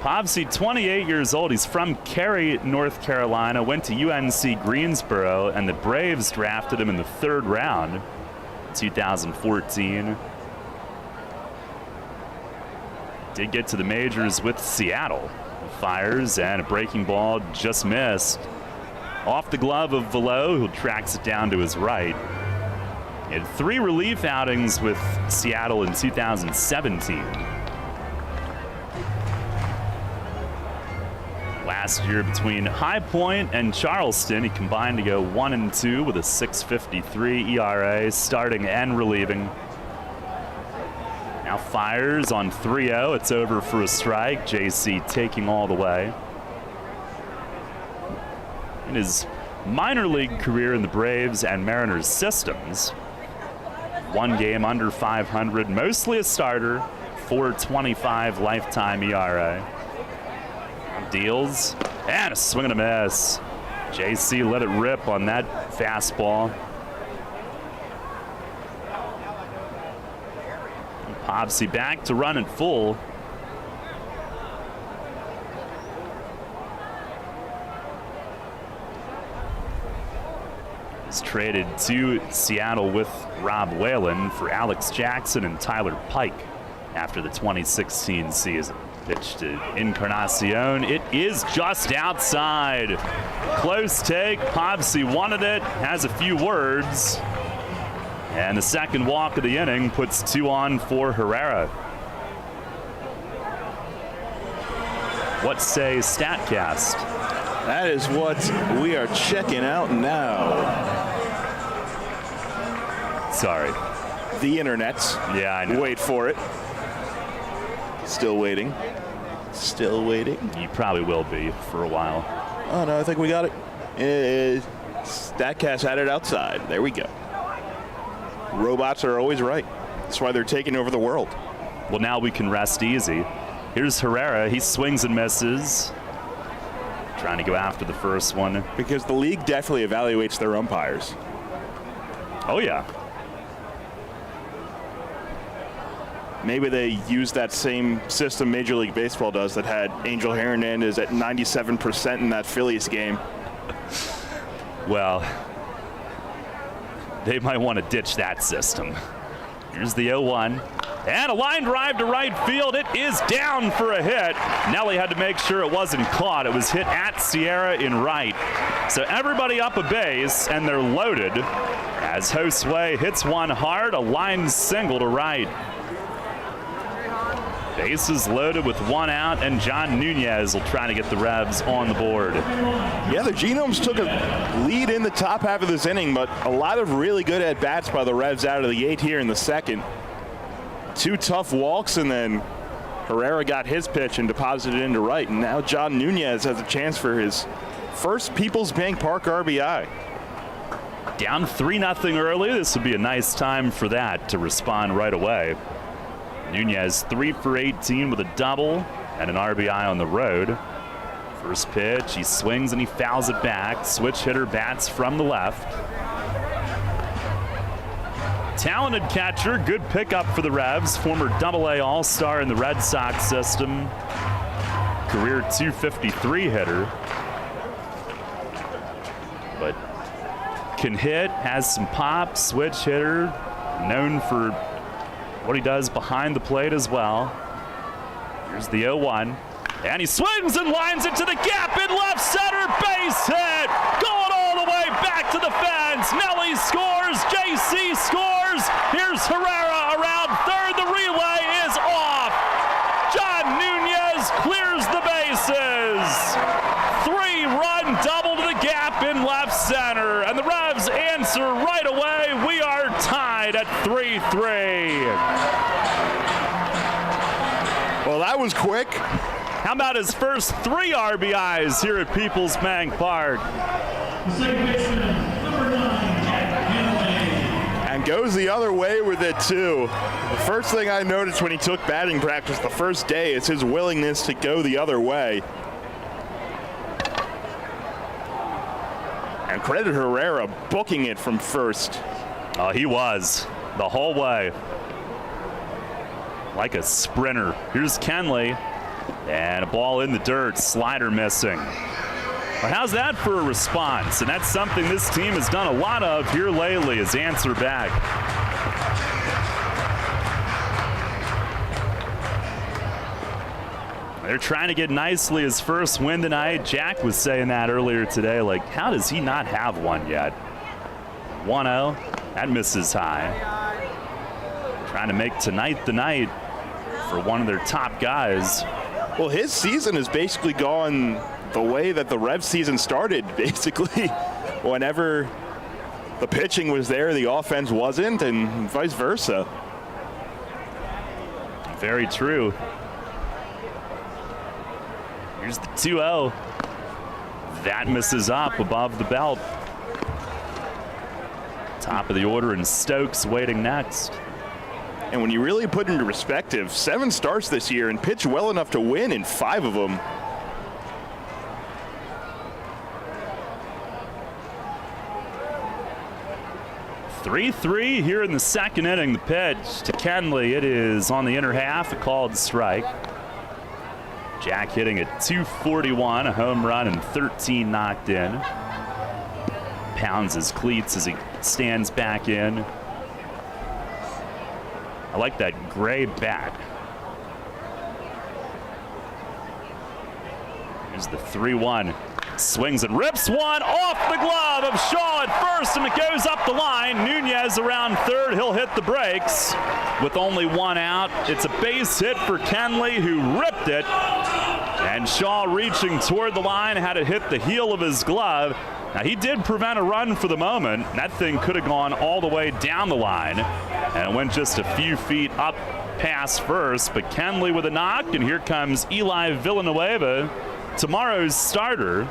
C: Pobsey, 28 years old. He's from Cary, North Carolina, went to UNC Greensboro, and the Braves drafted him in the 3rd round, 2014. Did get to the majors with Seattle. Fires, and a breaking ball just missed. Off the glove of Velo, who tracks it down to his right. He had 3 relief outings with Seattle in 2017. Last year between High Point and Charleston, he combined to go 1-2 with a .653 ERA, starting and relieving. Now fires on 3-0. It's over for a strike. JC taking all the way. In his minor league career in the Braves and Mariners systems, 1 game under 500, mostly a starter, .425 lifetime ERA. Deals, and a swing and a miss. JC let it rip on that fastball. Pobsey back to run at full. He's traded to Seattle with Rob Whalen for Alex Jackson and Tyler Pike after the 2016 season. Pitch to Encarnacion. It is just outside. Close take. Pobsey wanted it, has a few words. And the second walk of the inning puts 2 on for Herrera. What say StatCast?
D: That is what we are checking out now.
C: Sorry.
D: The internet.
C: Yeah, I know.
D: Wait for it. Still waiting. Still waiting.
C: You probably will be for a while.
D: Oh, no, I think we got it. StatCast had it outside. There we go. Robots are always right. That's why they're taking over the world.
C: Well, now we can rest easy. Here's Herrera. He swings and misses. Trying to go after the first one.
D: Because the league definitely evaluates their umpires.
C: Oh, yeah.
D: Maybe they use that same system Major League Baseball does that had Angel Hernandez at 97% in that Phillies game.
C: Well, they might want to ditch that system. Here's the 0-1. And a line drive to right field. It is down for a hit. Nelly had to make sure it wasn't caught. It was hit at Sierra in right. So everybody up a base, and they're loaded as Josue hits one hard, a line single to right. Bases loaded with one out, and John Nunez will try to get the Revs on the board.
D: Yeah, the Genomes took a lead in the top half of this inning, but a lot of really good at-bats by the Revs out of the gate here in the second. 2 tough walks, and then Herrera got his pitch and deposited it into right, and now John Nunez has a chance for his first Peoples Bank Park RBI.
C: Down 3-0 early. This would be a nice time for that to respond right away. Nunez 3 for 18 with a double and an RBI on the road. First pitch, he swings and he fouls it back. Switch hitter bats from the left. Talented catcher, good pickup for the Revs. Former Double-A All-Star in the Red Sox system. Career .253 hitter. But can hit, has some pop, switch hitter, known for what he does behind the plate as well. Here's the 0-1. And he swings and lines it to the gap in left center. Base hit. Going all the way back to the fence. Nelly scores. JC scores. Here's Herrera around third. The relay is off. John Nunez clears the bases. 3-run double to the gap in left center. And the Revs answer right away. We are tied at 3-3.
D: Well, that was quick.
C: How about his first 3 RBIs here at Peoples Bank Park?
D: And goes the other way with it, too. The first thing I noticed when he took batting practice the first day is his willingness to go the other way. And credit Herrera booking it from first.
C: Oh, he was the whole way. Like a sprinter. Here's Kenley. And a ball in the dirt, slider missing. Well, how's that for a response? And that's something this team has done a lot of here lately, is answer back. They're trying to get nicely his first win tonight. Jack was saying that earlier today, like, how does he not have one yet? 1-0, that misses high. Trying to make tonight the night for one of their top guys.
D: Well, his season has basically gone the way that the Rev season started, basically. Whenever the pitching was there, the offense wasn't, and vice versa.
C: Very true. Here's the 2-0. That misses up above the belt. Top of the order, and Stokes waiting next.
D: And when you really put into perspective, 7 starts this year and pitched well enough to win in 5 of them.
C: (3-3) here in the second inning. The pitch to Kenley. It is on the inner half, a called strike. Jack hitting at .241, a home run and 13 knocked in. Pounds his cleats as he stands back in. I like that gray bat. Here's the 3-1. Swings and rips one off the glove of Shaw at first, and it goes up the line. Nunez around third. He'll hit the brakes with only 1 out. It's a base hit for Kenley, who ripped it. And Shaw, reaching toward the line, had it hit the heel of his glove. Now, he did prevent a run for the moment. That thing could have gone all the way down the line, and it went just a few feet up past first. But Kenley with a knock, and here comes Eli Villanueva, tomorrow's starter,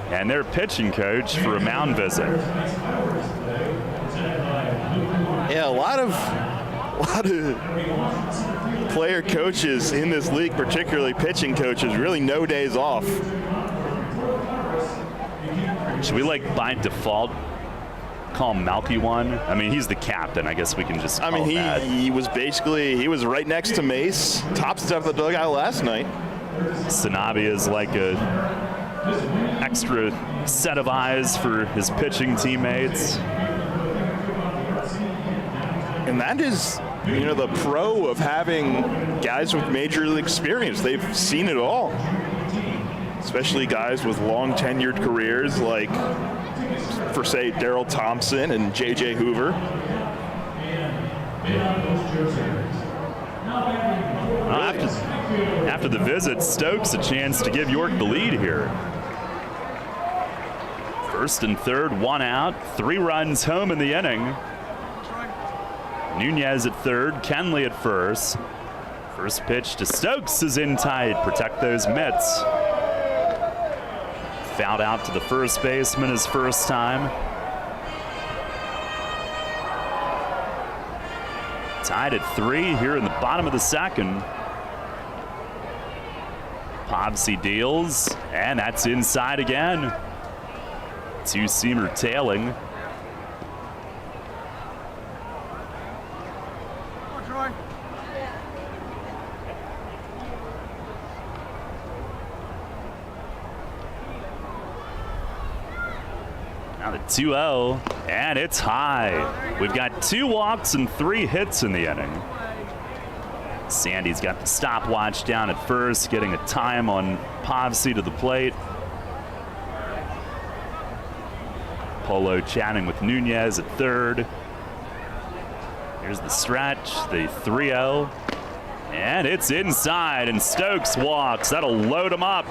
C: and their pitching coach for a mound visit.
D: Yeah, a lot of player coaches in this league, particularly pitching coaches, really no days off.
C: Should we, like, by default call Malky one? I mean, he's the captain. I guess we can just call him that.
D: He was right next to Mace, top step of the dugout last night.
C: Sanabi is like a extra set of eyes for his pitching teammates.
D: And that is, the pro of having guys with major league experience. They've seen it all. Especially guys with long tenured careers like, for say, Darryl Thompson and J.J. Hoover.
C: After the visit, Stokes a chance to give York the lead here. First and third, 1 out, 3 runs home in the inning. Nunez at third, Kenley at first. First pitch to Stokes is in tight. Protect those mitts. Fouled out to the first baseman his first time. Tied at 3 here in the bottom of the second. Povsey deals, and that's inside again. Two-seamer tailing. Now the 2-0, and it's high. We've got 2 walks and 3 hits in the inning. Sandy's got the stopwatch down at first, getting a time on Povsey to the plate. Polo chatting with Nunez at third. Here's the stretch, the 3-0. And it's inside, and Stokes walks. That'll load him up.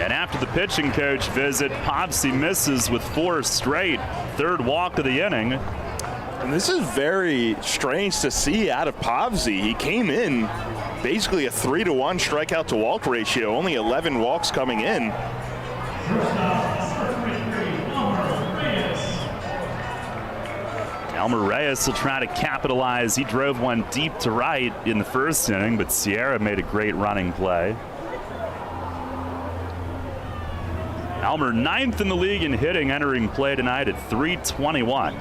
C: And after the pitching coach visit, Povsey misses with 4 straight. Third walk of the inning.
D: And this is very strange to see out of Povsey. He came in basically a 3-to-1 strikeout to walk ratio, only 11 walks coming in.
C: Elmer Reyes will try to capitalize. He drove one deep to right in the first inning, but Sierra made a great running play. Elmer 9th in the league in hitting, entering play tonight at .321.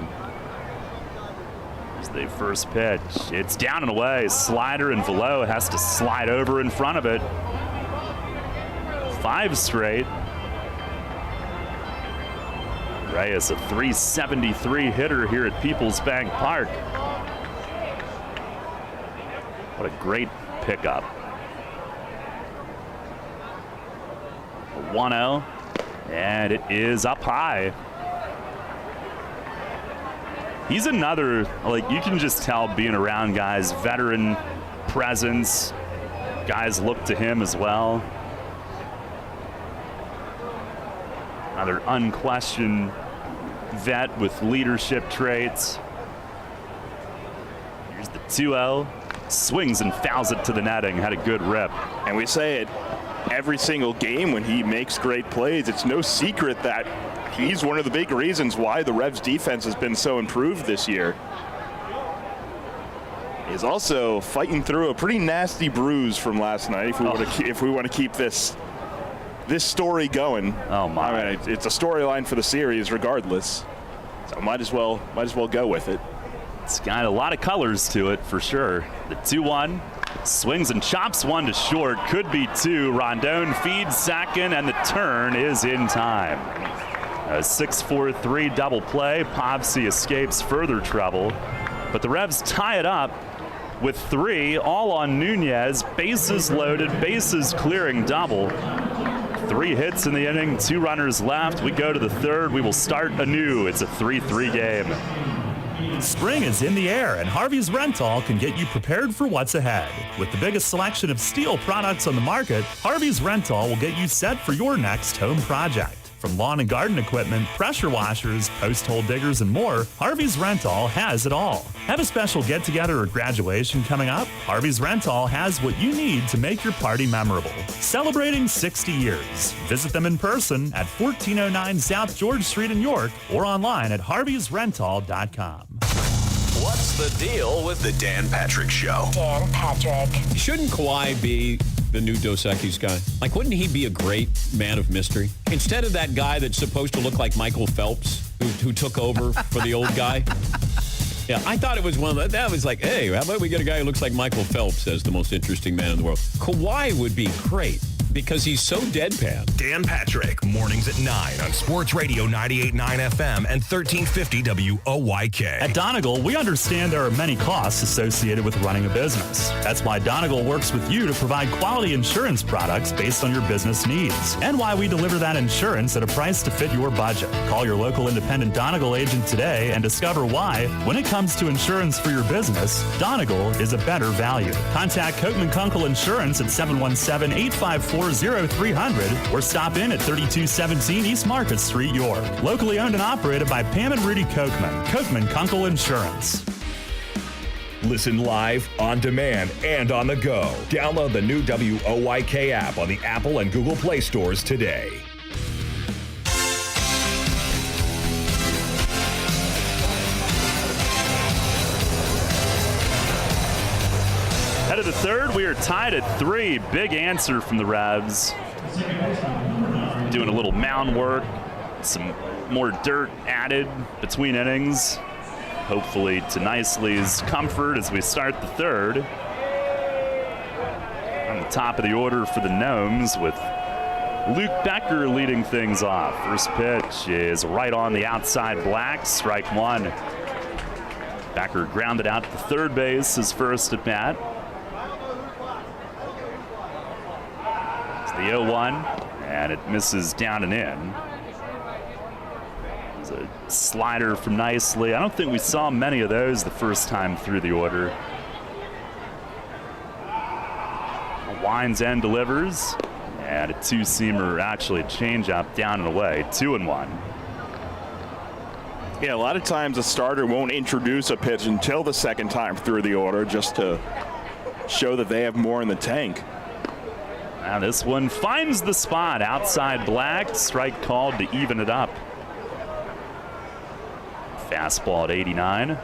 C: As the first pitch, it's down and away. Slider, and Velo has to slide over in front of it. 5 straight. Reyes, a .373 hitter here at Peoples Bank Park. What a great pickup. A 1-0, and it is up high. He's another, like, you can just tell being around guys, veteran presence. Guys look to him as well. Another unquestioned vet with leadership traits. Here's the 2-0. Swings and fouls it to the netting. Had a good rip.
D: And we say it every single game when he makes great plays. It's no secret that he's one of the big reasons why the Revs defense has been so improved this year. He's also fighting through a pretty nasty bruise from last night. If we want to keep this story going.
C: Oh my!
D: I mean, it's a storyline for the series, regardless. So might as well go with it.
C: It's got a lot of colors to it for sure. The 2-1 swings and chops one to short. Could be 2. Rondon feeds second, and the turn is in time. A 6-4-3 double play. Povsey escapes further trouble, but the Revs tie it up with 3, all on Nunez. Bases loaded, bases clearing double. 3 hits in the inning, 2 runners left. We go to the third. We will start anew. It's a 3-3 game.
B: Spring is in the air, and Harvey's Rental can get you prepared for what's ahead. With the biggest selection of steel products on the market, Harvey's Rental will get you set for your next home project. From lawn and garden equipment, pressure washers, post hole diggers, and more, Harvey's Rental has it all. Have a special get-together or graduation coming up? Harvey's Rental has what you need to make your party memorable. Celebrating 60 years. Visit them in person at 1409 South George Street in York or online at harveysrental.com.
A: What's the deal with the Dan Patrick Show?
S: Dan Patrick.
Q: Shouldn't Kawhi be the new Dos Equis guy? Like, wouldn't he be a great man of mystery? Instead of that guy that's supposed to look like Michael Phelps, who took over for the old guy. Yeah, I thought it was one of the, that was like, hey, how about we get a guy who looks like Michael Phelps as the most interesting man in the world? Kawhi would be great. because he's so deadpan.
A: Dan Patrick, mornings at 9 on Sports Radio 98.9 FM and 1350 WOYK.
I: At Donegal, we understand there are many costs associated with running a business. That's why Donegal works with you to provide quality insurance products based on your business needs, and why we deliver that insurance at a price to fit your budget. Call your local independent Donegal agent today and discover why, when it comes to insurance for your business, Donegal is a better value. Contact Kochman Kunkel Insurance at 717-854-0300 or stop in at 3217 East Market Street, York. Locally owned and operated by Pam and Rudy Kochman. Kochman Kunkel Insurance.
A: Listen live, on demand, and on the go. Download the new WOYK app on the Apple and Google Play stores today.
C: Head of the third, we are tied at 3. Big answer from the Revs. Doing a little mound work, some more dirt added between innings. Hopefully to Nicely's comfort as we start the third. On the top of the order for the Gnomes with Luke Becker leading things off. First pitch is right on the outside black, strike one. Becker grounded out to third base his first at bat. It's the 0-1, and it misses down and in. It's a slider from Nicely. I don't think we saw many of those the first time through the order. Winds and delivers, and a two-seamer, actually a changeup down and away. 2-1.
D: Yeah, a lot of times a starter won't introduce a pitch until the second time through the order just to show that they have more in the tank.
C: Now this one finds the spot outside black. Strike called to even it up. Fastball at 89.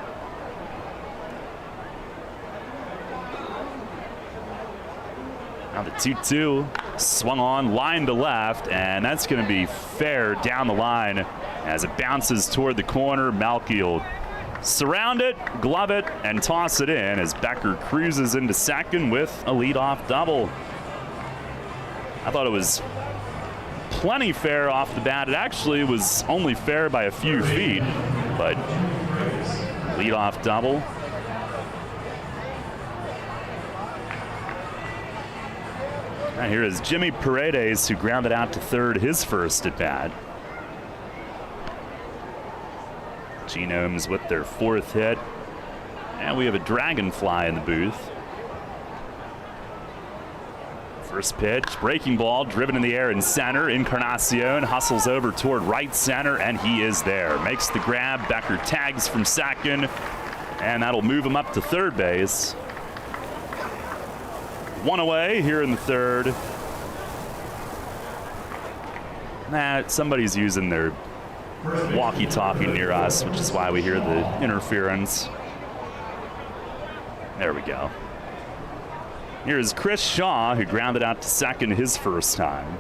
C: Now the 2-2 swung on, line to left, and that's going to be fair down the line as it bounces toward the corner. Melky will surround it, glove it, and toss it in as Becker cruises into second with a leadoff double. I thought it was plenty fair off the bat. It actually was only fair by a few feet, but leadoff double. And here is Jimmy Paredes, who grounded out to third his first at bat. Genomes with their fourth hit. And we have a dragonfly in the booth. First pitch, breaking ball, driven in the air in center. Encarnacion hustles over toward right center, and he is there. Makes the grab. Becker tags from second, and that'll move him up to third base. One away here in the third. Somebody's using their walkie-talkie near us, which is why we hear the interference. There we go. Here's Chris Shaw, who grounded out to second his first time.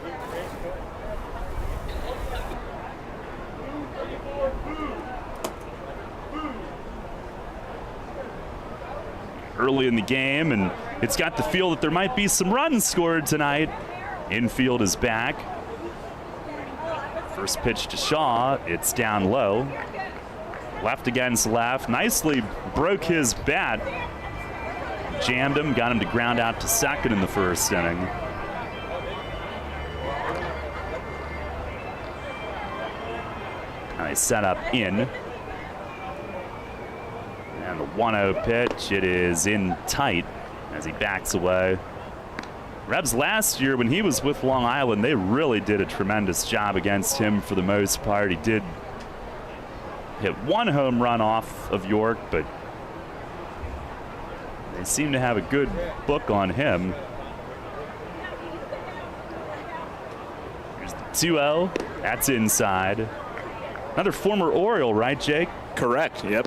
C: Early in the game, and it's got the feel that there might be some runs scored tonight. Infield is back. First pitch to Shaw, it's down low. Left against left, nicely broke his bat. Jammed him, got him to ground out to second in the first inning. Nice setup in. And the 1-0 pitch, it is in tight as he backs away. Rebs last year, when he was with Long Island, they really did a tremendous job against him for the most part. He did hit one home run off of York, but they seem to have a good book on him. Here's the 2-0. That's inside. Another former Oriole, right, Jake?
D: Correct, yep.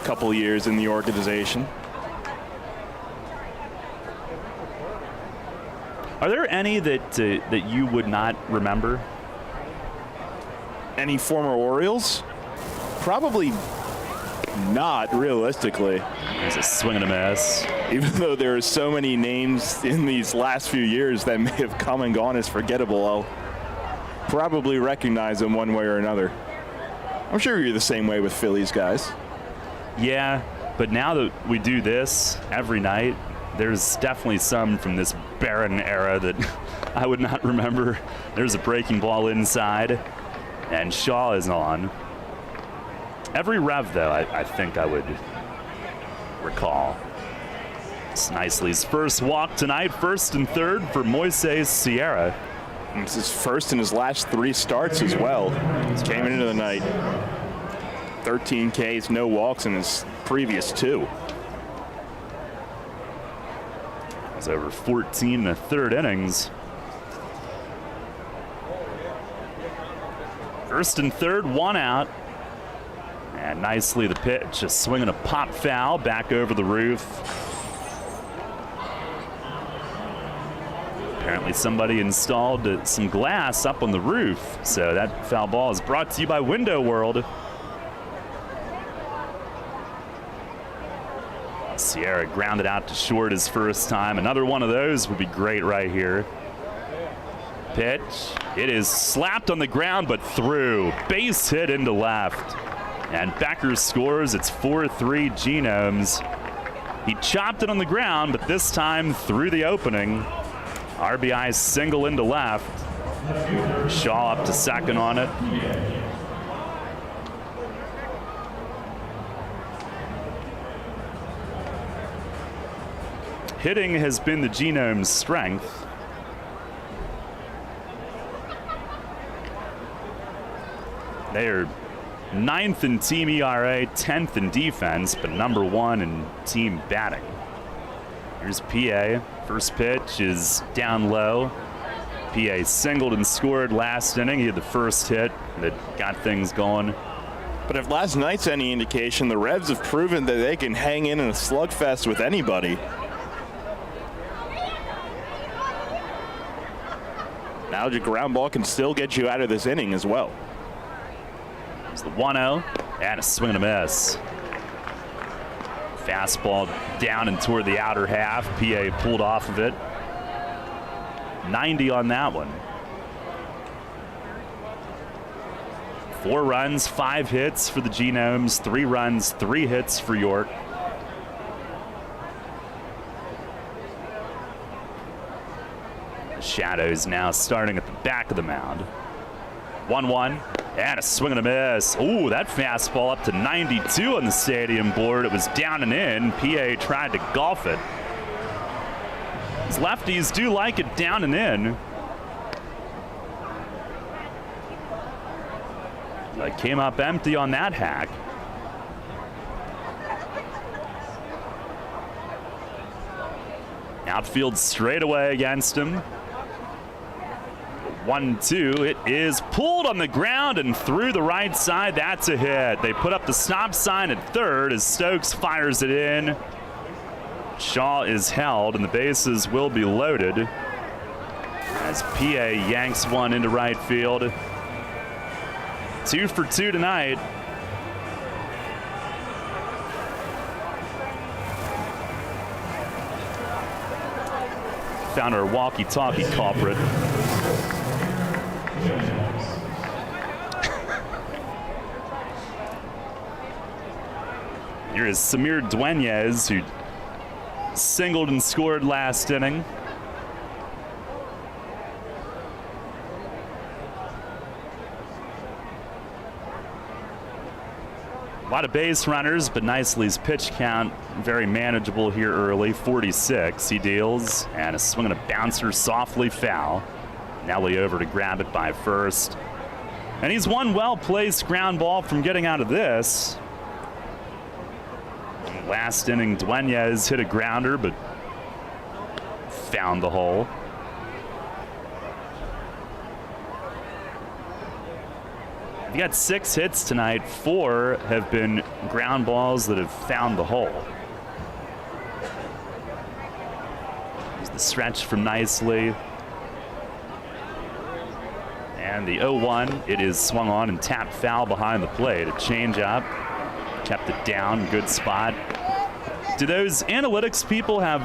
D: Couple years in the organization.
C: Are there any that you would not remember?
D: Any former Orioles? Probably not realistically.
C: There's a swing and a miss.
D: Even though there are so many names in these last few years that may have come and gone as forgettable, I'll probably recognize them one way or another. I'm sure you're the same way with Phillies guys.
C: Yeah, but now that we do this every night, there's definitely some from this barren era that I would not remember. There's a breaking ball inside, and Shaw is on. Every rev, though, I think I would recall. It's Nicely's first walk tonight, first and third for Moises Sierra.
D: This is first in his last 3 starts as well. He's came into the night. 13 Ks, no walks in his previous 2.
C: It was over 14 in the third innings. First and third, 1 out. And Nicely the pitch, just swinging a pop foul back over the roof. Apparently somebody installed some glass up on the roof. So that foul ball is brought to you by Window World. Sierra grounded out to short his first time. Another one of those would be great right here. Pitch. It is slapped on the ground, but through. Base hit into left. And Becker scores. It's 4-3 Genomes. He chopped it on the ground, but this time through the opening. RBI single into left. Shaw up to second on it. Hitting has been the Genomes' strength. They are 9th in team ERA, 10th in defense, but number 1 in team batting. Here's PA. First pitch is down low. PA singled and scored last inning. He had the first hit that got things going.
D: But if last night's any indication, the Revs have proven that they can hang in a slugfest with anybody. Now your ground ball can still get you out of this inning as well.
C: It's the 1-0 and a swing and a miss. Fastball down and toward the outer half. PA pulled off of it. 90 on that one. 4 runs, 5 hits for the Genomes. 3 runs, 3 hits for York. The Shadows now starting at the back of the mound. 1-1 and a swing and a miss. Ooh, that fastball up to 92 on the stadium board. It was down and in. PA tried to golf it. These lefties do like it down and in. But came up empty on that hack. Outfield straightaway against him. 1-2. It is pulled on the ground and through the right side. That's a hit. They put up the stop sign at third as Stokes fires it in. Shaw is held and the bases will be loaded as PA yanks one into right field. 2 for 2 tonight. Found our walkie-talkie culprit. Here is Samir Dueñez, who singled and scored last inning. A lot of base runners, but Nicely's pitch count very manageable here early. 46 he deals, and a swing and a bouncer softly foul. Nelly over to grab it by first. And he's one well-placed ground ball from getting out of this. Last inning, Dueñez hit a grounder, but found the hole. He got 6 hits tonight. 4 have been ground balls that have found the hole. Here's the stretch from Nicely. And the 0-1, it is swung on and tapped foul behind the plate. A changeup kept it down, good spot. Do those analytics people have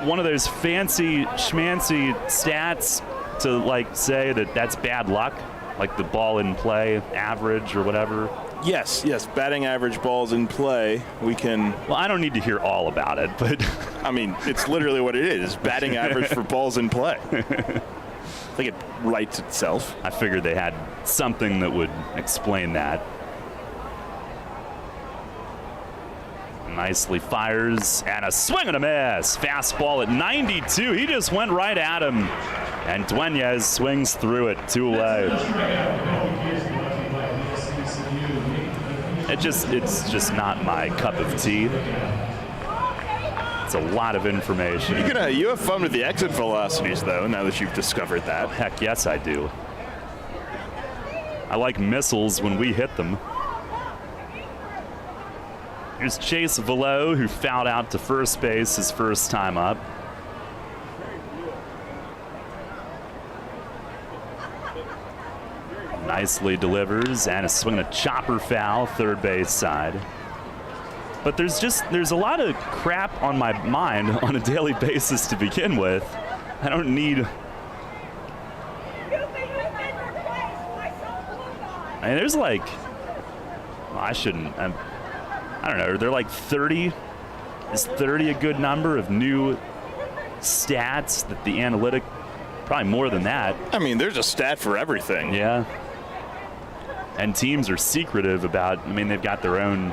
C: one of those fancy schmancy stats to like say that that's bad luck? Like the ball in play average or whatever?
D: Yes, batting average balls in play. We can.
C: Well, I don't need to hear all about it, but
D: I mean, it's literally what it is. Batting average for balls in play. I think it writes itself.
C: I figured they had something that would explain that. Nicely fires, and a swing and a miss. Fastball at 92. He just went right at him, and Dueñas swings through it, 2 away. It's just not my cup of tea. It's a lot of information.
D: You have fun with the exit velocities, though, now that you've discovered that.
C: Oh, heck yes, I do. I like missiles when we hit them. Here's Chase Velo, who fouled out to first base his first time up. Nicely delivers, and a swing and a chopper foul, third base side. But there's a lot of crap on my mind on a daily basis to begin with. I don't need. I mean, there's like, well, I shouldn't. I don't know. Are there like 30? Is 30 a good number of new stats that the analytic? Probably more than that.
D: I mean, there's a stat for everything.
C: Yeah. And teams are secretive about, I mean, they've got their own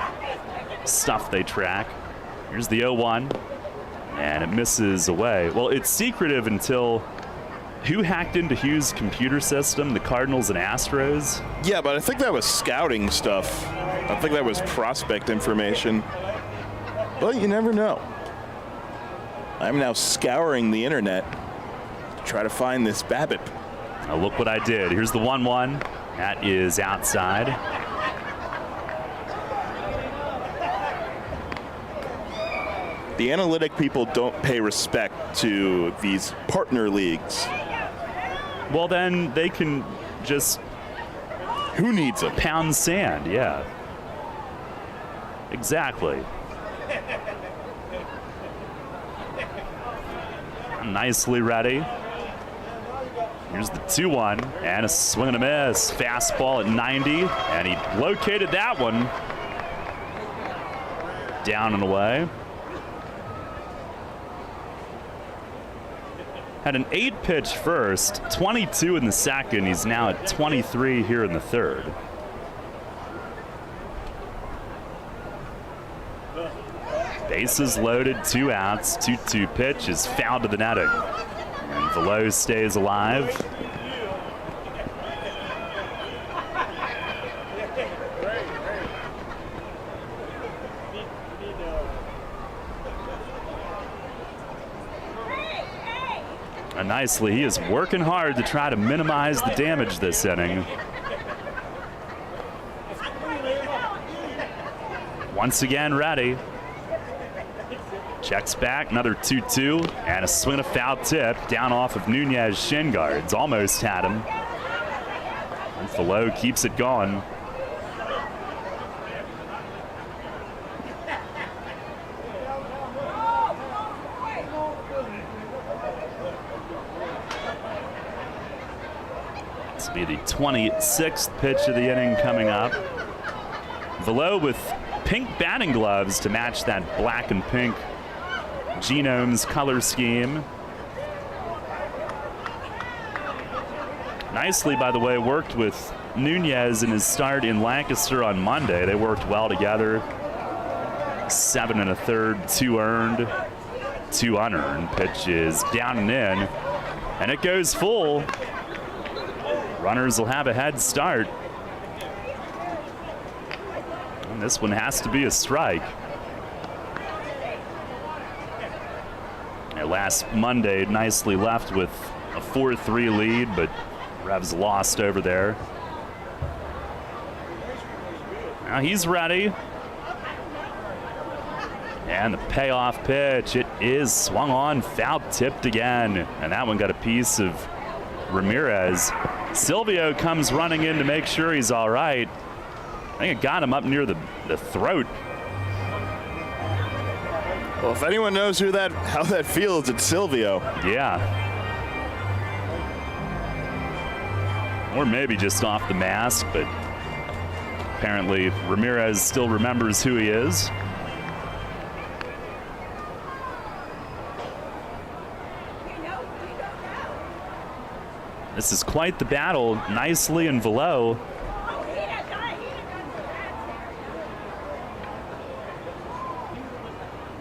C: stuff they track. Here's the 0-1, and it misses away. Well, it's secretive until who hacked into Hughes' computer system, the Cardinals and Astros?
D: Yeah, but I think that was scouting stuff. I think that was prospect information. But you never know. I'm now scouring the internet to try to find this BABIP.
C: Now look what I did. Here's the 1-1. That is outside.
D: The analytic people don't pay respect to these partner leagues.
C: Well, then they can just...
D: Who needs them?
C: Pound sand, yeah. Exactly. Nicely ready. Here's the 2-1, and a swing and a miss. Fastball at 90, and he located that one. Down and away. Had an 8-pitch first, 22 in the second. He's now at 23 here in the third. Bases loaded, 2 outs, 2-2 pitch is fouled to the netting. And Velo stays alive. And nicely, he is working hard to try to minimize the damage this inning. Once again ready. Checks back, another 2-2, and a swing and a foul tip down off of Nunez shin guards. Almost had him. And Velo keeps it going. This will be the 26th pitch of the inning coming up. Velo with pink batting gloves to match that black and pink Genomes color scheme. Nicely, by the way, worked with Nunez in his start in Lancaster on Monday. They worked well together. 7 1/3, 2 earned, 2 unearned. Pitch is down and in, and it goes full. Runners will have a head start. And this one has to be a strike. Last Monday, nicely left with a 4-3 lead, but Revs lost over there. Now he's ready. And the payoff pitch, it is swung on, foul tipped again. And that one got a piece of Ramirez. Silvio comes running in to make sure he's all right. think it got him up near the throat.
D: Well, if anyone knows how that feels, it's Silvio.
C: Yeah. Or maybe just off the mask, but apparently Ramirez still remembers who he is. This is quite the battle. Nicely and Velo.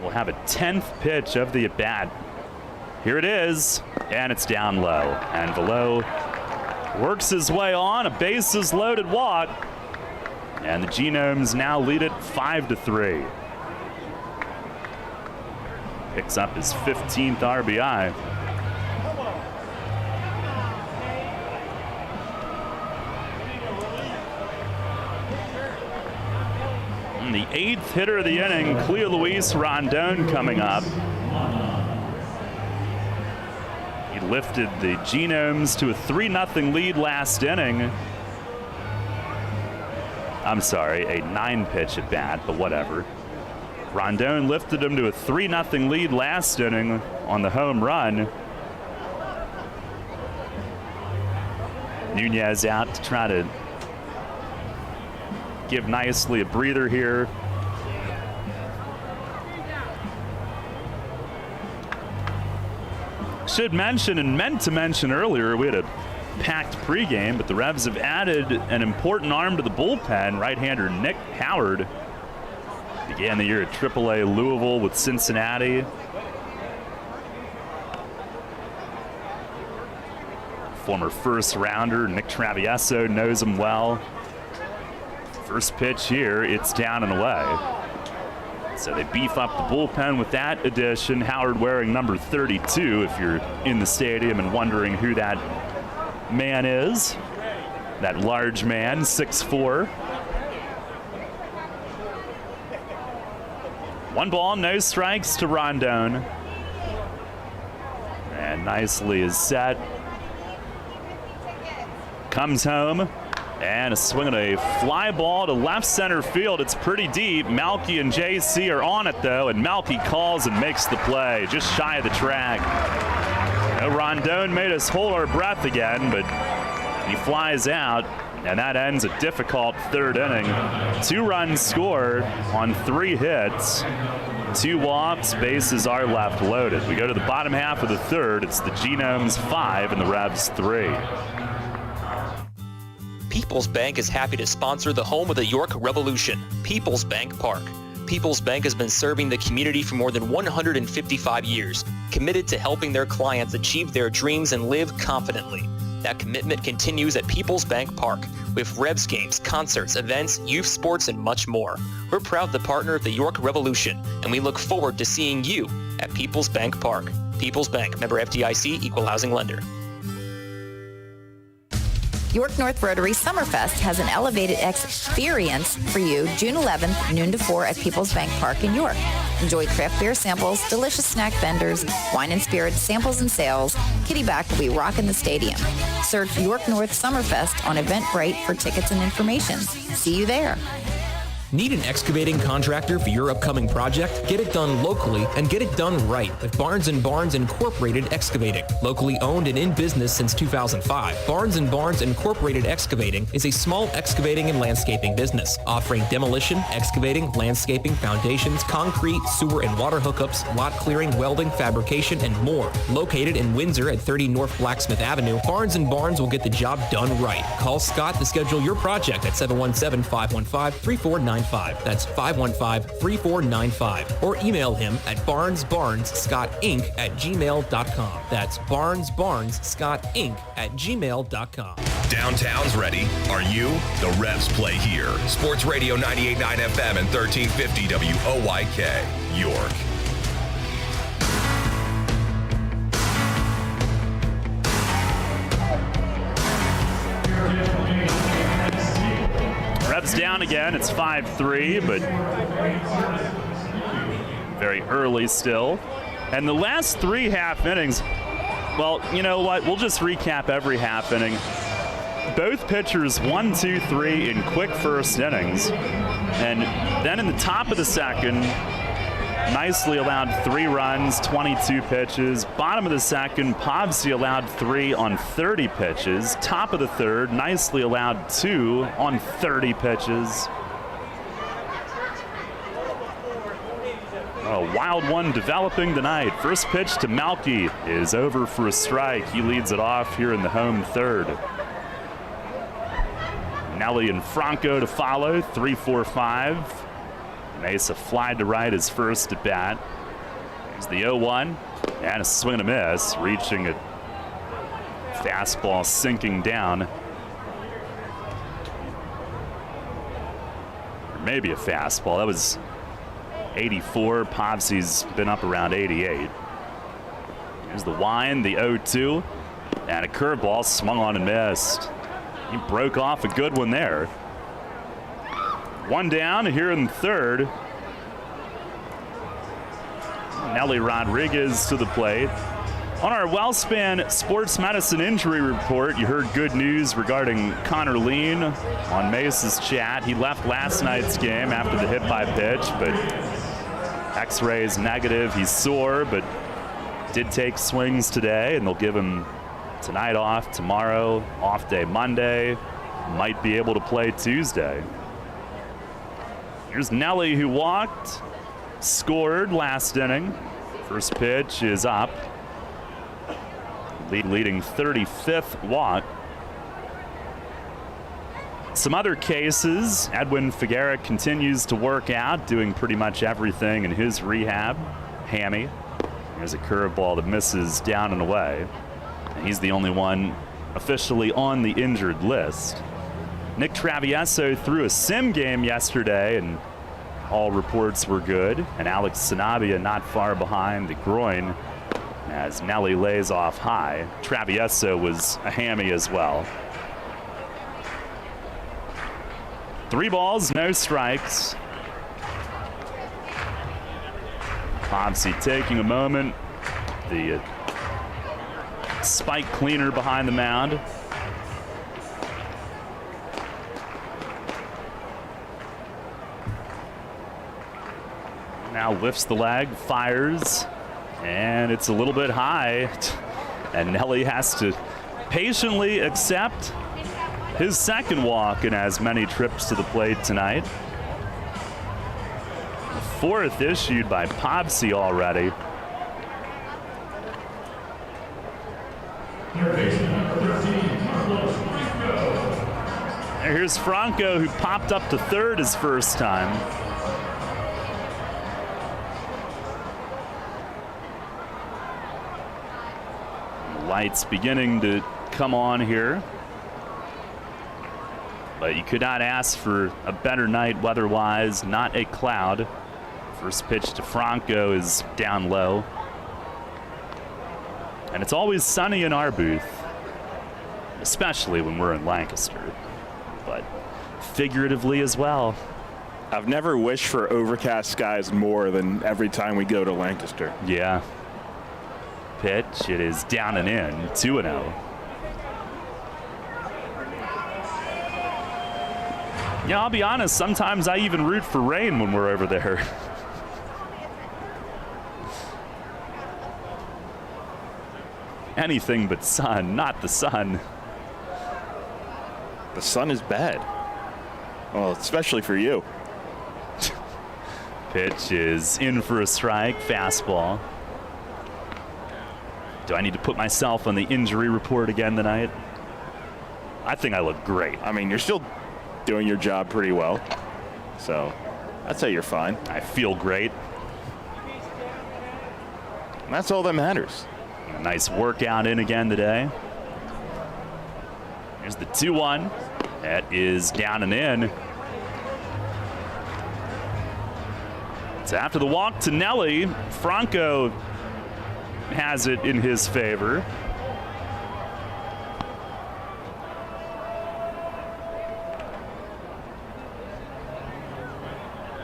C: We'll have a 10th pitch of the at-bat. Here it is, and it's down low. And Velo works his way on, a bases loaded walk. And the Genomes now lead it 5-3. Picks up his 15th RBI. And the 8th hitter of the inning, Cleo Luis Rondon, coming up. He lifted the Genomes to a 3-0 lead last inning. I'm sorry, a 9-pitch at bat, but whatever. Rondon lifted him to a 3-0 lead last inning on the home run. Nunez out to try to give nicely a breather here. Should mention and meant to mention earlier, we had a packed pregame, but the Revs have added an important arm to the bullpen. Right-hander Nick Howard began the year at AAA Louisville with Cincinnati. Former first rounder Nick Travieso knows him well. First pitch here, it's down and away. So they beef up the bullpen with that addition. Howard wearing number 32 if you're in the stadium and wondering who that man is. That large man, 6'4". 1 ball, no strikes to Rondon. And nicely is set. Comes home. And a swing and a fly ball to left center field. It's pretty deep. Malky and JC are on it, though, and Malky calls and makes the play just shy of the track. Rondon made us hold our breath again, but he flies out, and that ends a difficult third inning. 2 runs scored on 3 hits. 2 walks, bases are left loaded. We go to the bottom half of the third. It's the Genomes 5 and the Revs 3.
K: People's Bank is happy to sponsor the home of the York Revolution, People's Bank Park. People's Bank has been serving the community for more than 155 years, committed to helping their clients achieve their dreams and live confidently. That commitment continues at People's Bank Park with Revs games, concerts, events, youth sports, and much more. We're proud to partner of the York Revolution, and we look forward to seeing you at People's Bank Park. People's Bank, member FDIC, equal housing lender.
S: York North Rotary Summerfest has an elevated experience for you June 11th, noon to 4 at People's Bank Park in York. Enjoy craft beer samples, delicious snack vendors, wine and spirits samples and sales. Kitty Back will be rocking the stadium. Search York North Summerfest on Eventbrite for tickets and information. See you there.
T: Need an excavating contractor for your upcoming project? Get it done locally and get it done right with Barnes & Barnes Incorporated Excavating. Locally owned and in business since 2005, Barnes & Barnes Incorporated Excavating is a small excavating and landscaping business offering demolition, excavating, landscaping, foundations, concrete, sewer and water hookups, lot clearing, welding, fabrication, and more. Located in Windsor at 30 North Blacksmith Avenue, Barnes & Barnes will get the job done right. Call Scott to schedule your project at 717-515-3495. That's 515-3495. Or email him at barnesbarnesscottinc@gmail.com. That's barnesbarnesscottinc@gmail.com.
A: Downtown's ready. Are you? The Revs play here. Sports Radio 98.9 FM and 1350 WOYK, York.
C: Revs down again. It's 5-3, but very early still. And the last 3 half innings, well, you know what? We'll just recap every half inning. both pitchers 1, 2, 3 in quick first innings. And then in the top of the second, nicely allowed 3 runs, 22 pitches. Bottom of the second, Pavsey allowed 3 on 30 pitches. Top of the third, nicely allowed 2 on 30 pitches. A wild one developing tonight. First pitch to Malky is over for a strike. He leads it off here in the home third. Nelly and Franco to follow, 3-4-5. Mesa fly to right his first at bat. Here's the 0-1 and a swing and a miss, reaching a fastball sinking down. Or maybe a fastball. That was 84. Pavsey's been up around 88. Here's the wind, the 0-2, and a curveball swung on and missed. He broke off a good one there. One down here in the third. Nelly Rodriguez to the plate. On our WellSpan Sports Medicine Injury Report, you heard good news regarding Connor Lean on Mesa's chat. He left last night's game after the hit by pitch, but X-rays negative. He's sore, but did take swings today, and they'll give him tonight off, tomorrow, off day Monday. Might be able to play Tuesday. Here's Nelly, who walked, scored last inning. First pitch is up. Leading 35th walk. Some other cases, Edwin Figueroa continues to work out, doing pretty much everything in his rehab. Hammy. There's a curveball that misses down and away. And he's the only one officially on the injured list. Nick Travieso threw a sim game yesterday, and all reports were good. And Alex Sanabia not far behind the groin as Nelly lays off high. Travieso was a hammy as well. 3 balls, no strikes. Pavsey taking a moment. The spike cleaner behind the mound. Now lifts the leg, fires, and it's a little bit high. And Nelly has to patiently accept his second walk in as many trips to the plate tonight. The 4th issued by Pavsey already. Here's Franco, who popped up to third his first time. The lights beginning to come on here. But you could not ask for a better night weather-wise, not a cloud. First pitch to Franco is down low. And it's always sunny in our booth, especially when we're in Lancaster, but figuratively as well.
D: I've never wished for overcast skies more than every time we go to Lancaster.
C: Yeah. Pitch, it is down and in, 2-0. Yeah, I'll be honest, sometimes I even root for rain when we're over there. Anything but sun, not the sun.
D: The sun is bad. Well, especially for you.
C: Pitch is in for a strike, fastball. Do I need to put myself on the injury report again tonight? I think I look great.
D: I mean, you're still doing your job pretty well, so I'd say you're fine.
C: I feel great.
D: And that's all that matters.
C: A nice workout in again today. Here's the 2-1. That is down and in. It's after the walk to Nelly. Franco has it in his favor.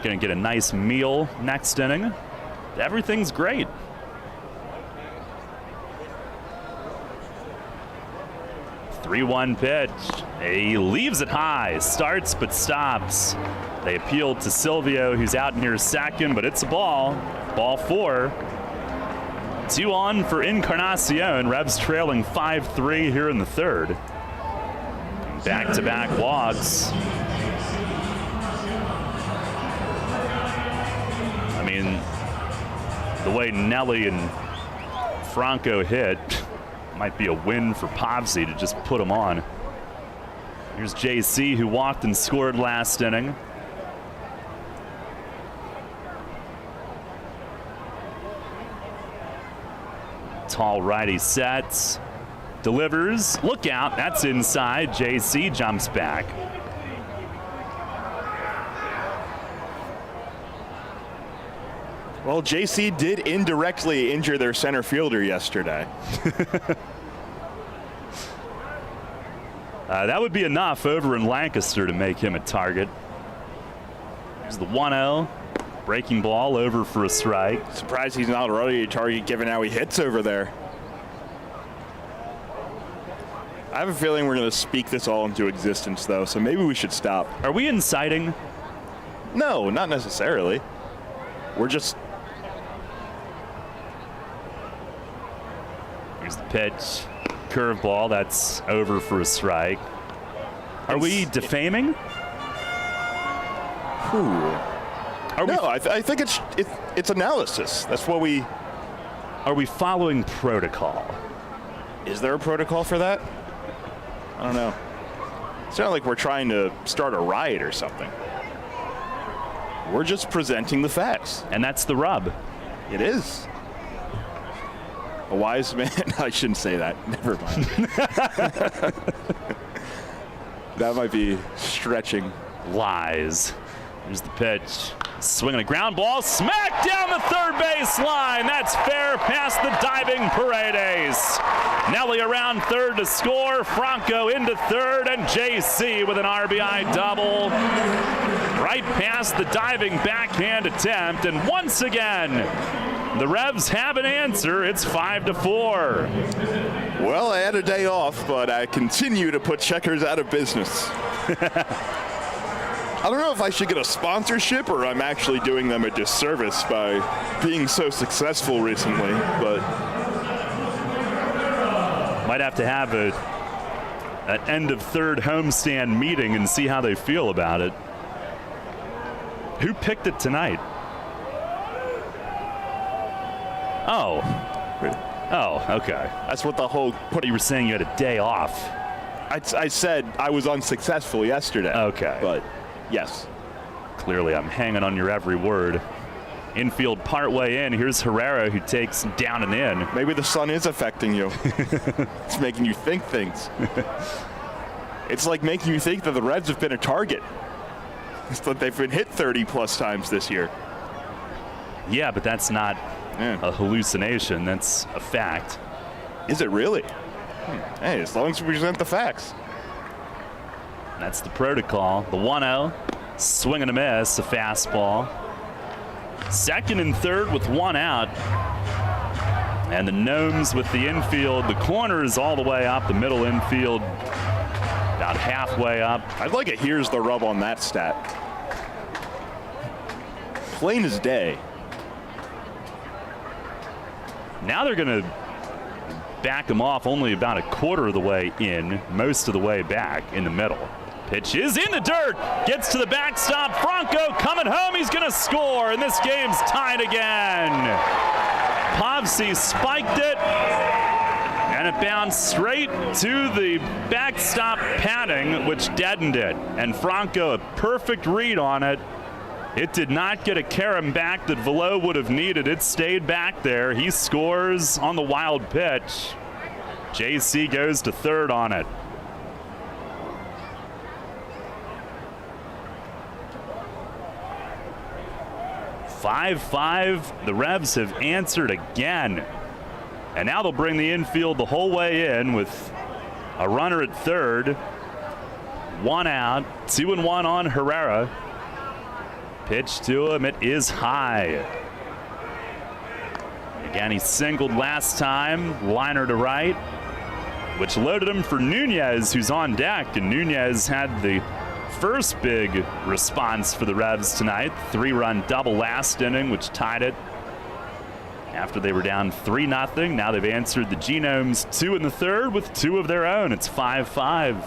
C: Going to get a nice meal next inning. Everything's great. Three-one pitch. He leaves it high, starts but stops. They appealed to Silvio, who's out near second, but it's a ball. Ball 4. 2 on for Encarnacion. Revs trailing 5-3 here in the third. Back-to-back walks. I mean, the way Nelly and Franco hit might be a win for Povsey to just put him on. Here's JC, who walked and scored last inning. Tall righty sets, delivers, look out, that's inside. JC jumps back.
D: Well, JC did indirectly injure their center fielder yesterday.
C: That would be enough over in Lancaster to make him a target. Here's the 1-0. Breaking ball over for a strike.
D: Surprised he's not already a target given how he hits over there. I have a feeling we're going to speak this all into existence, though, so maybe we should stop.
C: Are we inciting?
D: No, not necessarily. We're just...
C: Here's the pitch. Curveball, that's over for a strike. Are we defaming?
D: I think it's analysis. That's what we...
C: Are we following protocol?
D: Is there a protocol for that? I don't know. It's not like we're trying to start a riot or something. We're just presenting the facts.
C: And that's the rub.
D: It is. A wise man. I shouldn't say that. Never mind. That might be stretching.
C: Lies. Here's the pitch. Swinging a ground ball, smack down the third base line. That's fair past the diving Paredes. Nelly around third to score. Franco into third, and JC with an RBI double. Right past the diving backhand attempt, and once again, the Revs have an answer. It's 5-4.
D: Well, I had a day off, but I continue to put Checkers out of business. I don't know if I should get a sponsorship or I'm actually doing them a disservice by being so successful recently, but...
C: Might have to have an end of third homestand meeting and see how they feel about it. Who picked it tonight? Oh, okay.
D: That's what the whole...
C: You were saying you had a day off.
D: I said I was unsuccessful yesterday.
C: Okay.
D: But... yes.
C: Clearly, I'm hanging on your every word. Infield partway in. Here's Herrera, who takes down and in.
D: Maybe the sun is affecting you. It's making you think things. It's like making you think that the Reds have been a target. It's that they've been hit 30-plus times this year.
C: Yeah, but that's not a hallucination. That's a fact.
D: Is it really? Hey, as long as we present the facts.
C: That's the protocol. The 1-0, swing and a miss, a fastball. Second and third with one out. And the Gnomes with the infield. The corners all the way up, the middle infield about halfway up.
D: I'd like a here's the rub on that stat. Plain as day.
C: Now they're going to back him off only about a quarter of the way in, most of the way back in the middle. Pitch is in the dirt, gets to the backstop. Franco coming home, he's going to score, and this game's tied again. Povsey spiked it, and it bounced straight to the backstop padding, which deadened it. And Franco, a perfect read on it. It did not get a carom back that Velo would have needed. It stayed back there. He scores on the wild pitch. JC goes to third on it. "5-5." The Revs have answered again. And now they'll bring the infield the whole way in with a runner at third. One out, 2-1 on Herrera. Pitch to him, it is high. Again, he singled last time, liner to right. which loaded him for Nunez, who's on deck. And Nunez had the first big response for the Revs tonight. 3-run double last inning, which tied it after they were down 3-0. Now they've answered the Genomes 2 in the third with 2 of their own. It's 5-5.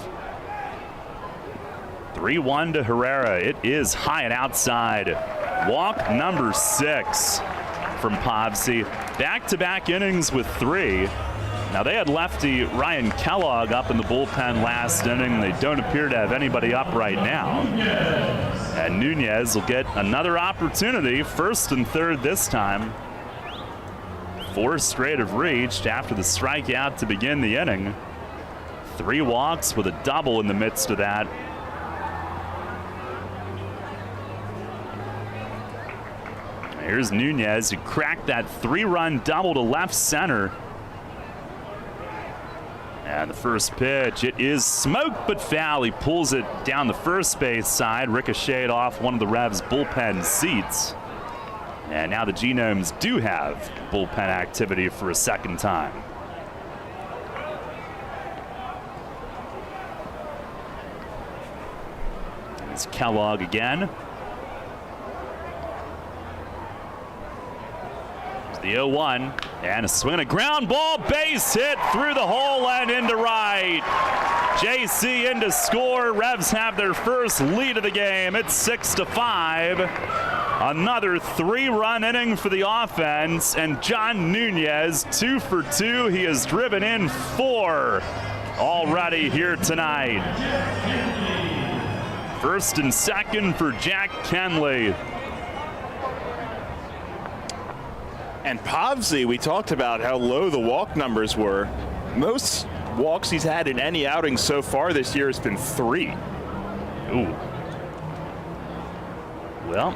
C: 3-1 to Herrera. It is high and outside. Walk number 6 from Povsey. Back-to-back innings with 3. Now they had lefty Ryan Kellogg up in the bullpen last inning. They don't appear to have anybody up right now. And Nunez will get another opportunity, first and third this time. 4 straight have reached after the strikeout to begin the inning. 3 walks with a double in the midst of that. Here's Nunez, who cracked that 3-run double to left center. And the first pitch, it is smoked but foul. He pulls it down the first base side, ricocheted off one of the Revs' bullpen seats. And now the Genomes do have bullpen activity for a second time. It's Kellogg again. The 0-1 and a swing and a ground ball, base hit through the hole and into right. JC in to score. Revs have their first lead of the game. It's 6-5. Another 3-run inning for the offense, and John Nunez 2 for 2. He has driven in 4 already here tonight. First and second for Jack Kenley.
D: And Povsey, we talked about how low the walk numbers were. Most walks he's had in any outing so far this year has been 3.
C: Ooh. Well,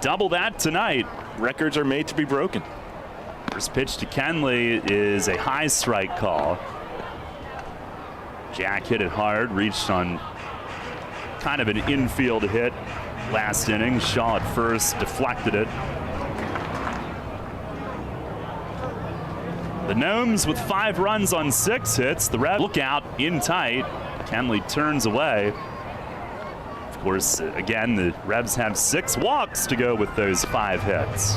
C: double that tonight.
D: Records are made to be broken.
C: First pitch to Kenley is a high strike call. Jack hit it hard, reached on kind of an infield hit last inning. Shaw at first deflected it. The Gnomes with 5 runs on 6 hits. The Revs look out in tight. Kenley turns away. Of course, again, the Revs have 6 walks to go with those 5 hits.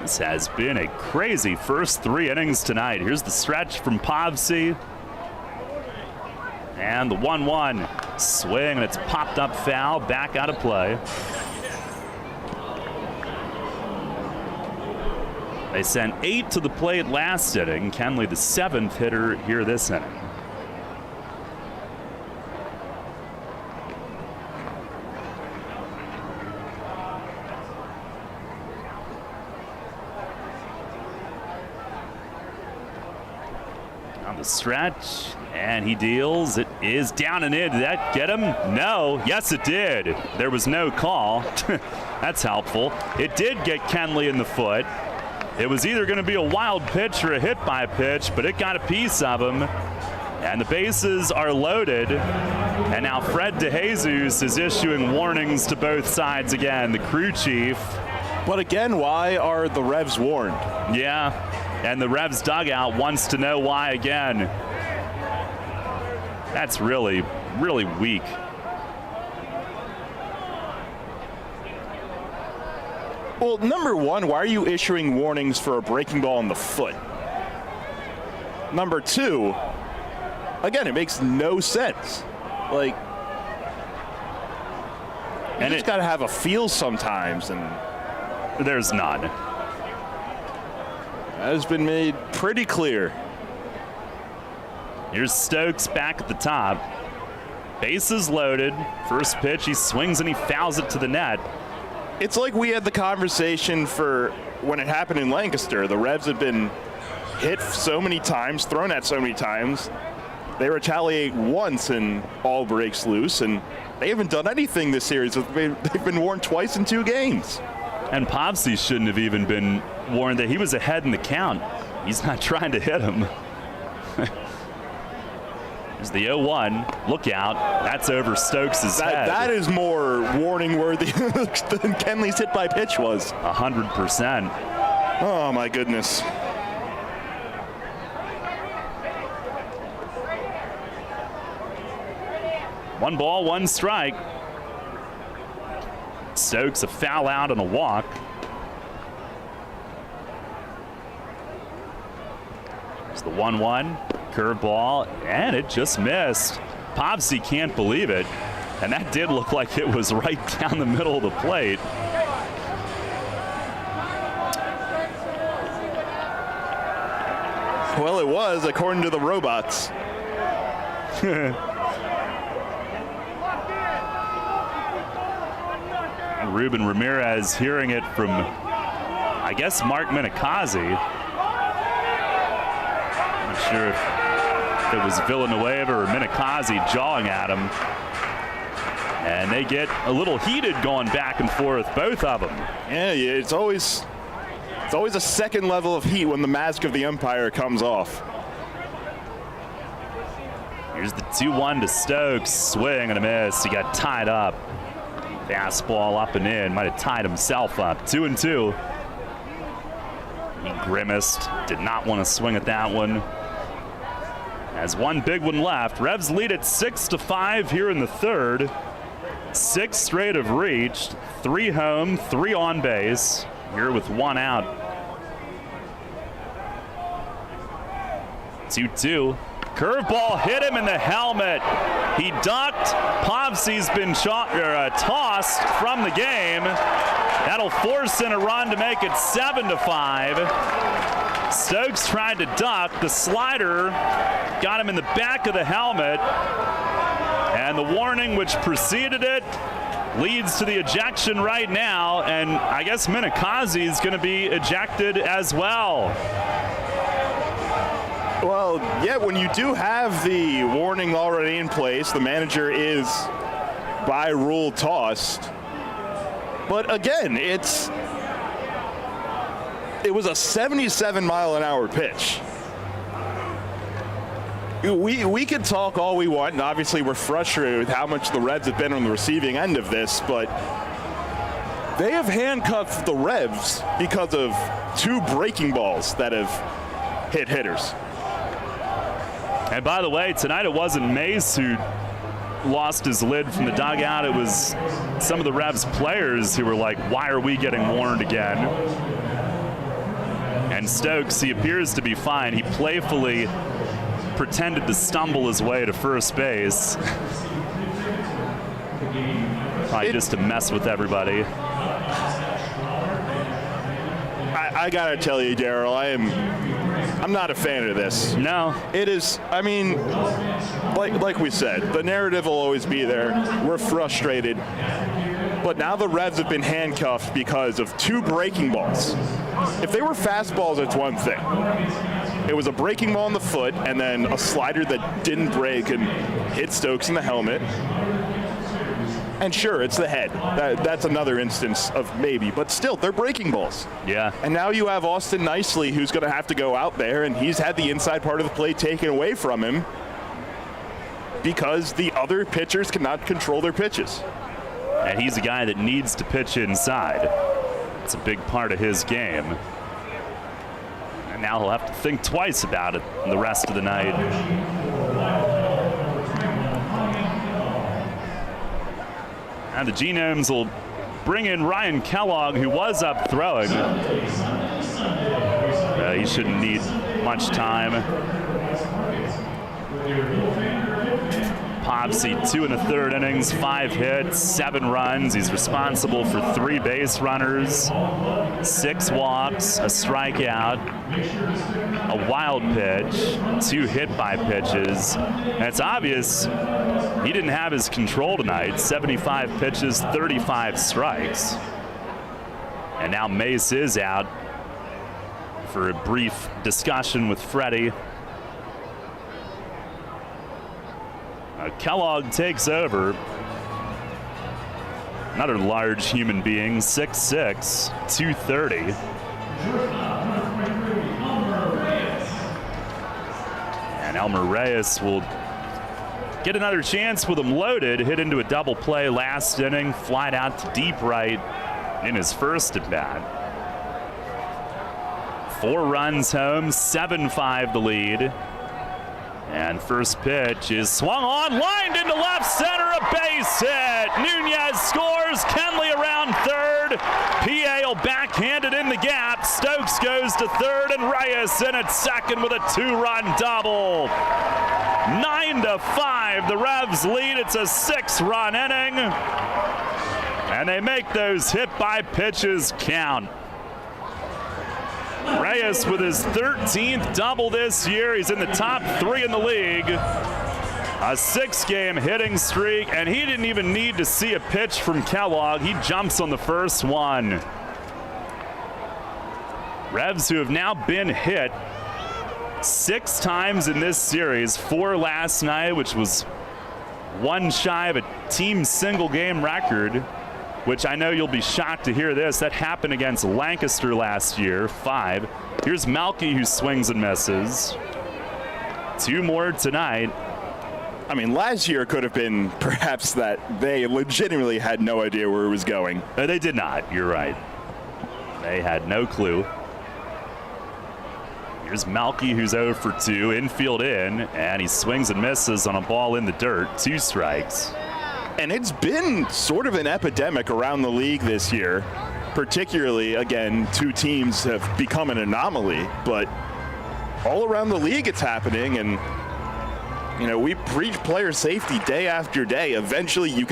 C: This has been a crazy first 3 innings tonight. Here's the stretch from Povsey. And the 1-1 swing, and it's popped up foul, back out of play. They sent 8 to the plate last inning. Kenley, the 7th hitter here this inning. On the stretch, and he deals. It is down and in. Did that get him? No. Yes, it did. There was no call. That's helpful. It did get Kenley in the foot. It was either going to be a wild pitch or a hit by pitch, but it got a piece of him. And the bases are loaded. And now Fred DeJesus is issuing warnings to both sides again, the crew chief.
D: But again, why are the Revs warned?
C: Yeah, and the Revs dugout wants to know why again. That's really, really weak.
D: Well, number one, why are you issuing warnings for a breaking ball in the foot? Number two, again, it makes no sense. Like, you just got to have a feel sometimes, and
C: there's none.
D: That has been made pretty clear.
C: Here's Stokes back at the top. Bases loaded. First pitch, he swings and he fouls it to the net.
D: It's like we had the conversation for when it happened in Lancaster. The Revs had been hit so many times, thrown at so many times. They retaliate once and all breaks loose, and they haven't done anything this series. They've been warned twice in 2 games.
C: And Povsey shouldn't have even been warned that he was ahead in the count. He's not trying to hit him. There's the 0-1. Look out. That's over Stokes' head.
D: That is more warning worthy than Kenley's hit by pitch was.
C: 100%.
D: Oh, my goodness.
C: One ball, one strike. Stokes a foul out and a walk. There's the 1-1. Curveball, and it just missed. Popsy can't believe it. And that did look like it was right down the middle of the plate.
D: Well, it was, according to the robots.
C: Ruben Ramirez hearing it from, I guess, Mark Minikazi. Not sure if it was Villanueva or Minikazi jawing at him. And they get a little heated going back and forth, both of them.
D: Yeah, it's always a second level of heat when the mask of the umpire comes off.
C: Here's the 2-1 to Stokes. Swing and a miss. He got tied up. Fastball up and in. Might have tied himself up. 2-2. He grimaced. Did not want to swing at that one. Has one big one left. Revs lead at 6-5 here in the third. 6 straight have reached. 3 home, 3 on base. Here with 1 out. 2-2. Curveball hit him in the helmet. He ducked. Popsy's been tossed from the game. That'll force in a run to make it 7-5. Stokes tried to duck. The slider got him in the back of the helmet. And the warning which preceded it leads to the ejection right now. And I guess Minikazi is going to be ejected as well.
D: Well, yeah, when you do have the warning already in place, the manager is by rule tossed. But again, it was a 77-mile-an-hour pitch. We could talk all we want, and obviously we're frustrated with how much the Revs have been on the receiving end of this, but they have handcuffed the Revs because of 2 breaking balls that have hit hitters.
C: And by the way, tonight it wasn't Mace who lost his lid from the dugout. It was some of the Revs players who were like, why are we getting warned again? And Stokes, he appears to be fine. He playfully pretended to stumble his way to first base. Probably just to mess with everybody.
D: I gotta tell you, Daryl, I'm not a fan of this.
C: No.
D: It is, I mean, like we said, the narrative will always be there. We're frustrated. But now the Revs have been handcuffed because of 2 breaking balls. If they were fastballs, it's one thing. It was a breaking ball in the foot and then a slider that didn't break and hit Stokes in the helmet. And sure, it's the head. That's another instance of maybe, but still, they're breaking balls.
C: Yeah.
D: And now you have Austin Nicely, who's going to have to go out there, and he's had the inside part of the plate taken away from him because the other pitchers cannot control their pitches.
C: And he's a guy that needs to pitch inside. It's a big part of his game. And now he'll have to think twice about it the rest of the night. And the Genomes will bring in Ryan Kellogg, who was up throwing. He shouldn't need much time. Popsy, 2 1/3 innings, 5 hits, 7 runs. He's responsible for 3 base runners, 6 walks, a strikeout, a wild pitch, 2 hit by pitches. And it's obvious he didn't have his control tonight. 75 pitches, 35 strikes. And now Mace is out for a brief discussion with Freddie. Kellogg takes over. Another large human being, 6'6", 230. And Elmer Reyes will get another chance with him loaded. Hit into a double play last inning, flied out to deep right in his first at bat. 4 runs home, 7-5 the lead. And first pitch is swung on, lined into left center, a base hit. Nunez scores, Kenley around third. P.A. backhanded in the gap. Stokes goes to third, and Reyes in at second with a 2-run double. 9-5, the Revs lead. It's a 6-run inning. And they make those hit by pitches count. Reyes with his 13th double this year. He's in the top 3 in the league. A 6-game hitting streak, and he didn't even need to see a pitch from Kellogg. He jumps on the first one. Revs, who have now been hit 6 times in this series, 4 last night, which was 1 shy of a team single-game record, which I know you'll be shocked to hear this. That happened against Lancaster last year, 5. Here's Melky, who swings and misses. 2 more tonight.
D: I mean, last year could have been perhaps that they legitimately had no idea where it was going.
C: They did not. You're right. They had no clue. Here's Melky, who's 0 for 2, infield in, and he swings and misses on a ball in the dirt. 2 strikes.
D: And it's been sort of an epidemic around the league this year. Particularly, again, 2 teams have become an anomaly, but all around the league it's happening. And, you know, we preach player safety day after day. Eventually, you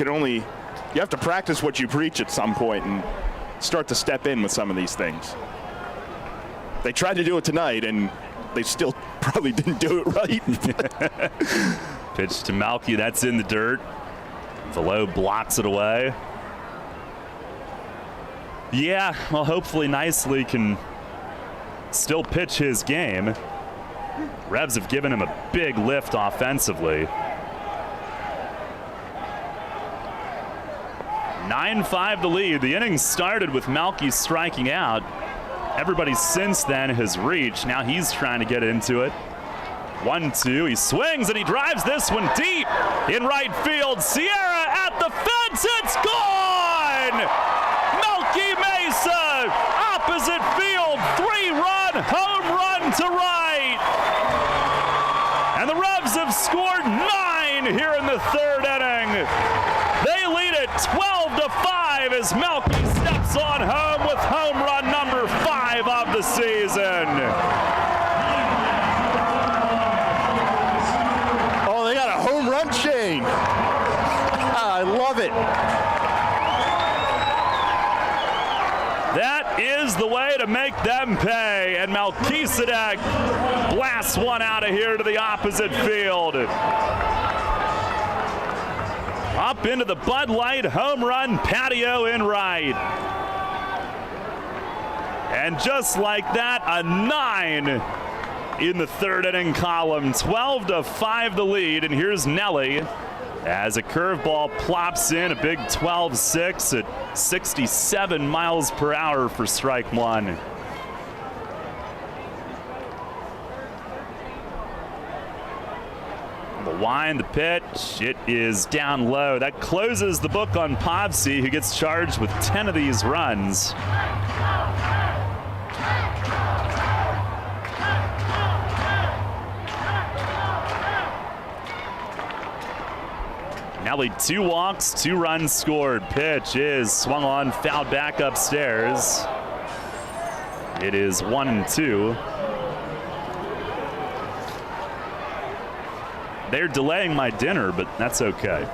D: have to practice what you preach at some point and start to step in with some of these things. They tried to do it tonight, and they still probably didn't do it right.
C: Pitch to Melky, that's in the dirt. Velo blocks it away. Yeah, well, hopefully Nicely can still pitch his game. Revs have given him a big lift offensively. 9-5 the lead. The inning started with Melky striking out. Everybody since then has reached. Now he's trying to get into it. 1-2, he swings and he drives this one deep in right field. Sierra at the fence, it's gone! Melky Mesa, opposite field, 3-run home run to right. And the Revs have scored 9 here in the 3rd inning. They lead it 12-5 as Melky steps on home with home run number 5 of the season.
D: Chain. I love it.
C: That is the way to make them pay. And Melchizedek blasts one out of here to the opposite field. Up into the Bud Light home run patio in right. And just like that, a 9 in the 3rd inning column. 12-5 the lead, and here's Nelly as a curveball plops in, a big 12-6 at 67 miles per hour for strike 1. The wind, the pitch, it is down low. That closes the book on Povsey, who gets charged with 10 of these runs. Nelly, 2 walks, 2 runs scored. Pitch is swung on, fouled back upstairs. It is 1-2. They're delaying my dinner, but that's okay.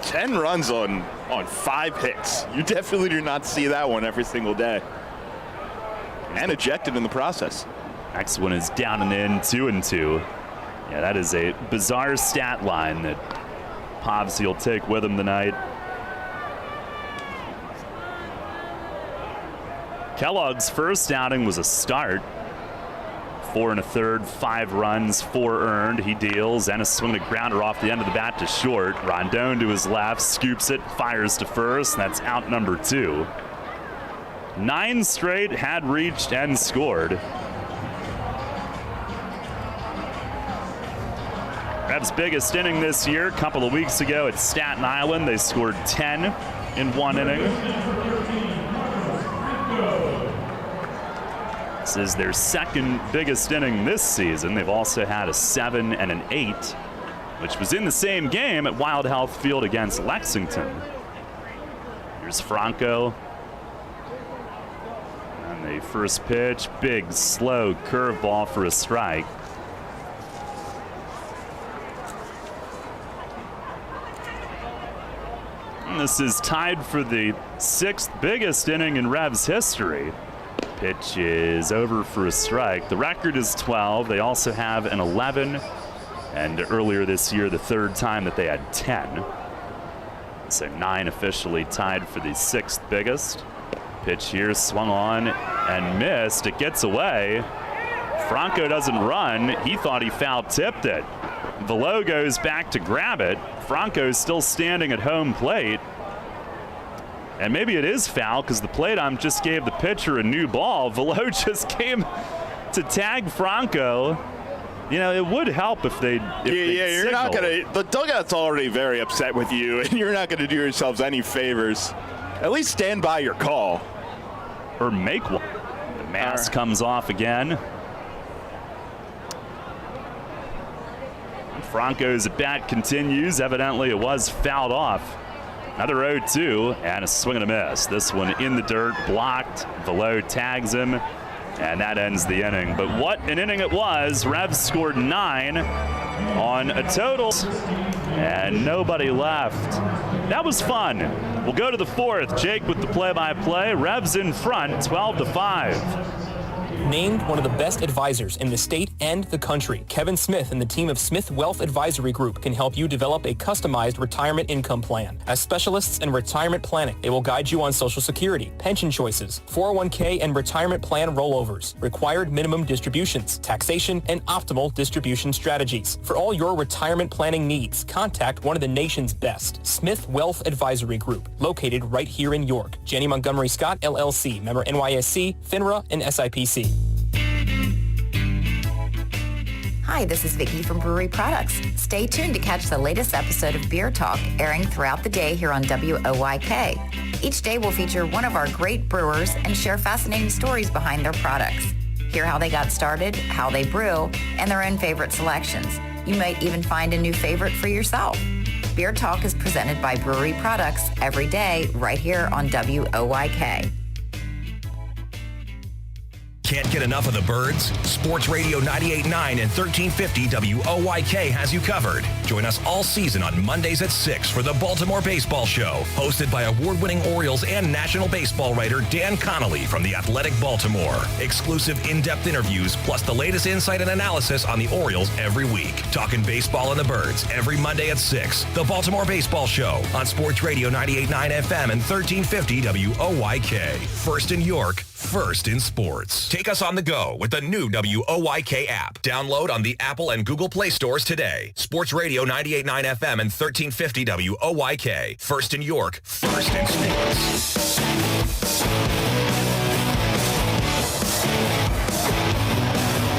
D: 10 runs on 5 hits. You definitely do not see that one every single day. And ejected in the process.
C: Next one is down and in, 2-2. Yeah, that is a bizarre stat line that Povsey will take with him tonight. Kellogg's first outing was a start. 4 1/3, 5 runs, 4 earned. He deals, and a swing and a grounder off the end of the bat to short. Rondon to his left, scoops it, fires to first, and that's out number 2. 9 straight had reached and scored. Revs' biggest inning this year, a couple of weeks ago at Staten Island, they scored 10 in one inning. This is their second biggest inning this season. They've also had a 7 and an 8, which was in the same game at Wild Health Field against Lexington. Here's Franco. And the first pitch, big, slow curveball for a strike. And this is tied for the 6th biggest inning in Revs history. Pitch is over for a strike. The record is 12. They also have an 11. And earlier this year, the 3rd time that they had 10. So 9 officially tied for the 6th biggest. Pitch here, swung on and missed. It gets away. Franco doesn't run. He thought he foul tipped it. Velo goes back to grab it. Franco's still standing at home plate. And maybe it is foul because the plate ump just gave the pitcher a new ball. Velo just came to tag Franco. You know, it would help if they
D: you're not going to. The dugout's already very upset with you, and you're not going to do yourselves any favors. At least stand by your call.
C: Or make one. The mask comes off again. Franco's at bat continues. Evidently, it was fouled off. Another 0-2 and a swing and a miss. This one in the dirt, blocked. Velo tags him, and that ends the inning. But what an inning it was. Revs scored 9 on a total, and nobody left. That was fun. We'll go to the 4th. Jake with the play-by-play. Revs in front, 12-5.
T: Named one of the best advisors in the state and the country, Kevin Smith and the team of Smith Wealth Advisory Group can help you develop a customized retirement income plan. As specialists in retirement planning, they will guide you on Social Security, pension choices, 401k and retirement plan rollovers, required minimum distributions, taxation, and optimal distribution strategies. For all your retirement planning needs, contact one of the nation's best, Smith Wealth Advisory Group, located right here in York. Jenny Montgomery Scott, LLC, member NYSE, FINRA, and SIPC.
S: Hi, this is Vicki from Brewery Products. Stay tuned to catch the latest episode of Beer Talk airing throughout the day here on WOYK. Each day will feature one of our great brewers and share fascinating stories behind their products. Hear how they got started, how they brew, and their own favorite selections. You might even find a new favorite for yourself. Beer Talk is presented by Brewery Products every day right here on WOYK.
A: Can't get enough of the birds? Sports Radio 98.9 and 1350 WOYK has you covered. Join us all season on Mondays at 6 for the Baltimore Baseball Show, hosted by award-winning Orioles and National Baseball writer Dan Connolly from The Athletic Baltimore. Exclusive in-depth interviews, plus the latest insight and analysis on the Orioles every week. Talking baseball and the birds every Monday at 6. The Baltimore Baseball Show on Sports Radio 98.9 FM and 1350 WOYK. First in York, first in sports. Take us on the go with the new WOYK app. Download on the Apple and Google Play stores today. Sports Radio 98.9 FM and 1350 WOYK. First in York, first in sports.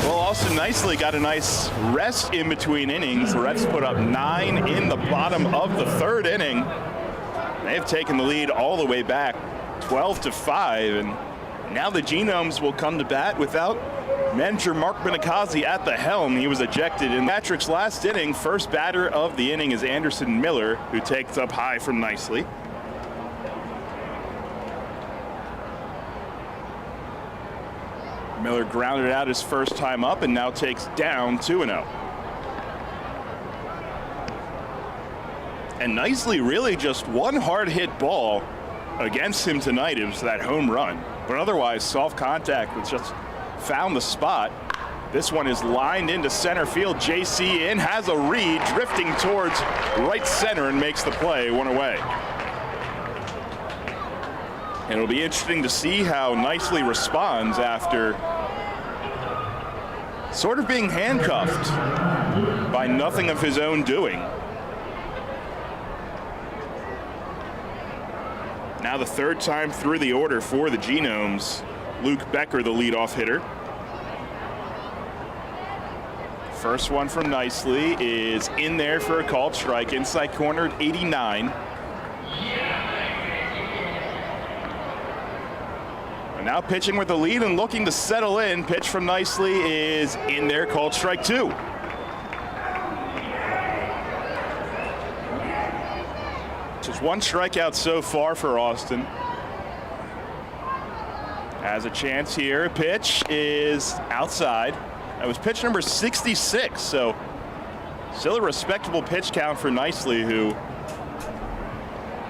D: Well, Austin nicely got a nice rest in between innings. The Revs put up 9 in the bottom of the 3rd inning. They have taken the lead all the way back, 12-5, and now the Genomes will come to bat without manager Mark Benikazi at the helm. He was ejected in Patrick's last inning. First batter of the inning is Anderson Miller, who takes up high from nicely. Miller grounded out his first time up and now takes down 2-0. And nicely, really just one hard hit ball against him tonight. It was that home run. But otherwise, soft contact was just found the spot. This one is lined into center field. JC in, has a read, drifting towards right center and makes the play, one away. And it'll be interesting to see how nicely responds after sort of being handcuffed by nothing of his own doing. Now the 3rd time through the order for the Genomes. Luke Becker, the leadoff hitter. First one from Nicely is in there for a called strike, inside corner at 89. And now pitching with the lead and looking to settle in. Pitch from Nicely is in there, called strike 2. Just one strikeout so far for Austin. Has a chance here. Pitch is outside. That was pitch number 66, so still a respectable pitch count for Nicely, who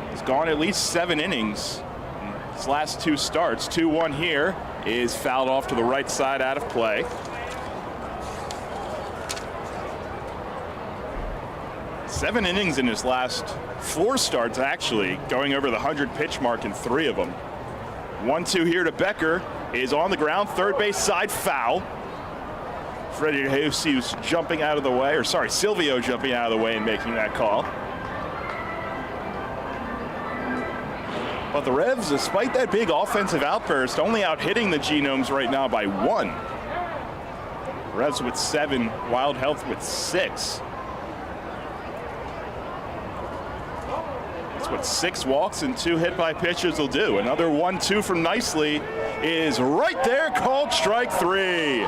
D: has gone at least 7 innings in his last 2 starts. 2-1 here is fouled off to the right side, out of play. Seven innings in his last 4 starts, actually, going over the 100 pitch mark in 3 of them. 1-2 here to Becker, is on the ground, third base side, foul. Freddie Jesus jumping out of the way, or sorry, Silvio jumping out of the way and making that call. But the Revs, despite that big offensive outburst, only out hitting the Genomes right now by 1. Revs with 7, Wild Health with 6. That's what 6 walks and 2 hit by pitches will do. Another 1-2 from Nicely is right there, called strike 3.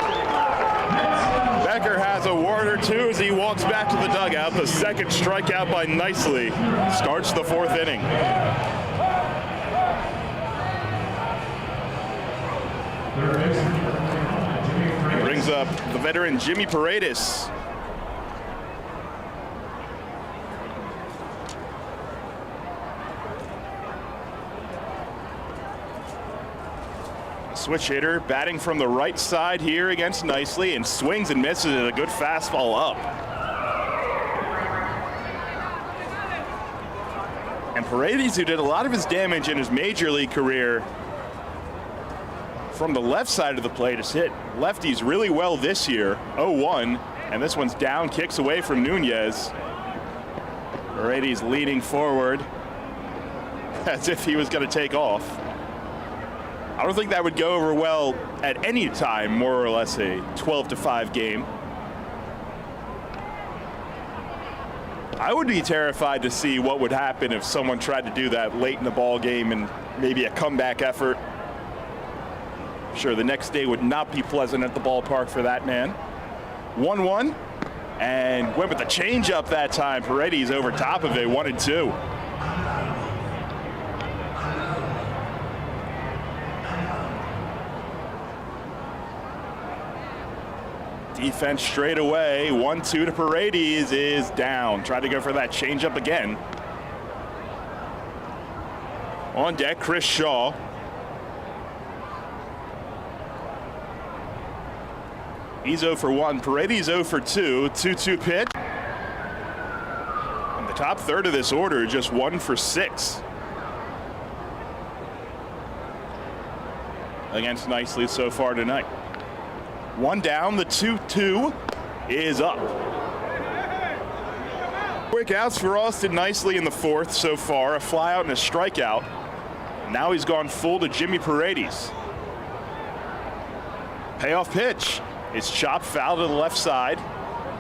D: Becker has a word or two as he walks back to the dugout. The second strikeout by Nicely starts the 4th inning. Brings up the veteran Jimmy Paredes. Switch hitter batting from the right side here against Nicely, and swings and misses at a good fastball up. And Paredes, who did a lot of his damage in his major league career from the left side of the plate, has hit lefties really well this year. 0-1, and this one's down, kicks away from Nunez. Paredes leaning forward as if he was going to take off. I don't think that would go over well at any time, more or less a 12-5 game. I would be terrified to see what would happen if someone tried to do that late in the ball game and maybe a comeback effort. Sure, the next day would not be pleasant at the ballpark for that man. 1-1, and went with the changeup that time. Paredes over top of it, 1-2. Defense straight away. 1-2 to Paredes is down. Tried to go for that changeup again. On deck, Chris Shaw. He's 0 for 1. Paredes 0 for 2. 2-2 pitch. And the top third of this order, just 1 for 6. Against Nicely so far tonight. 1 down, the 2-2 is up. Quick outs for Austin Nicely in the 4th so far. A fly out and a strikeout. Now he's gone full to Jimmy Paredes. Payoff pitch. It's chopped foul to the left side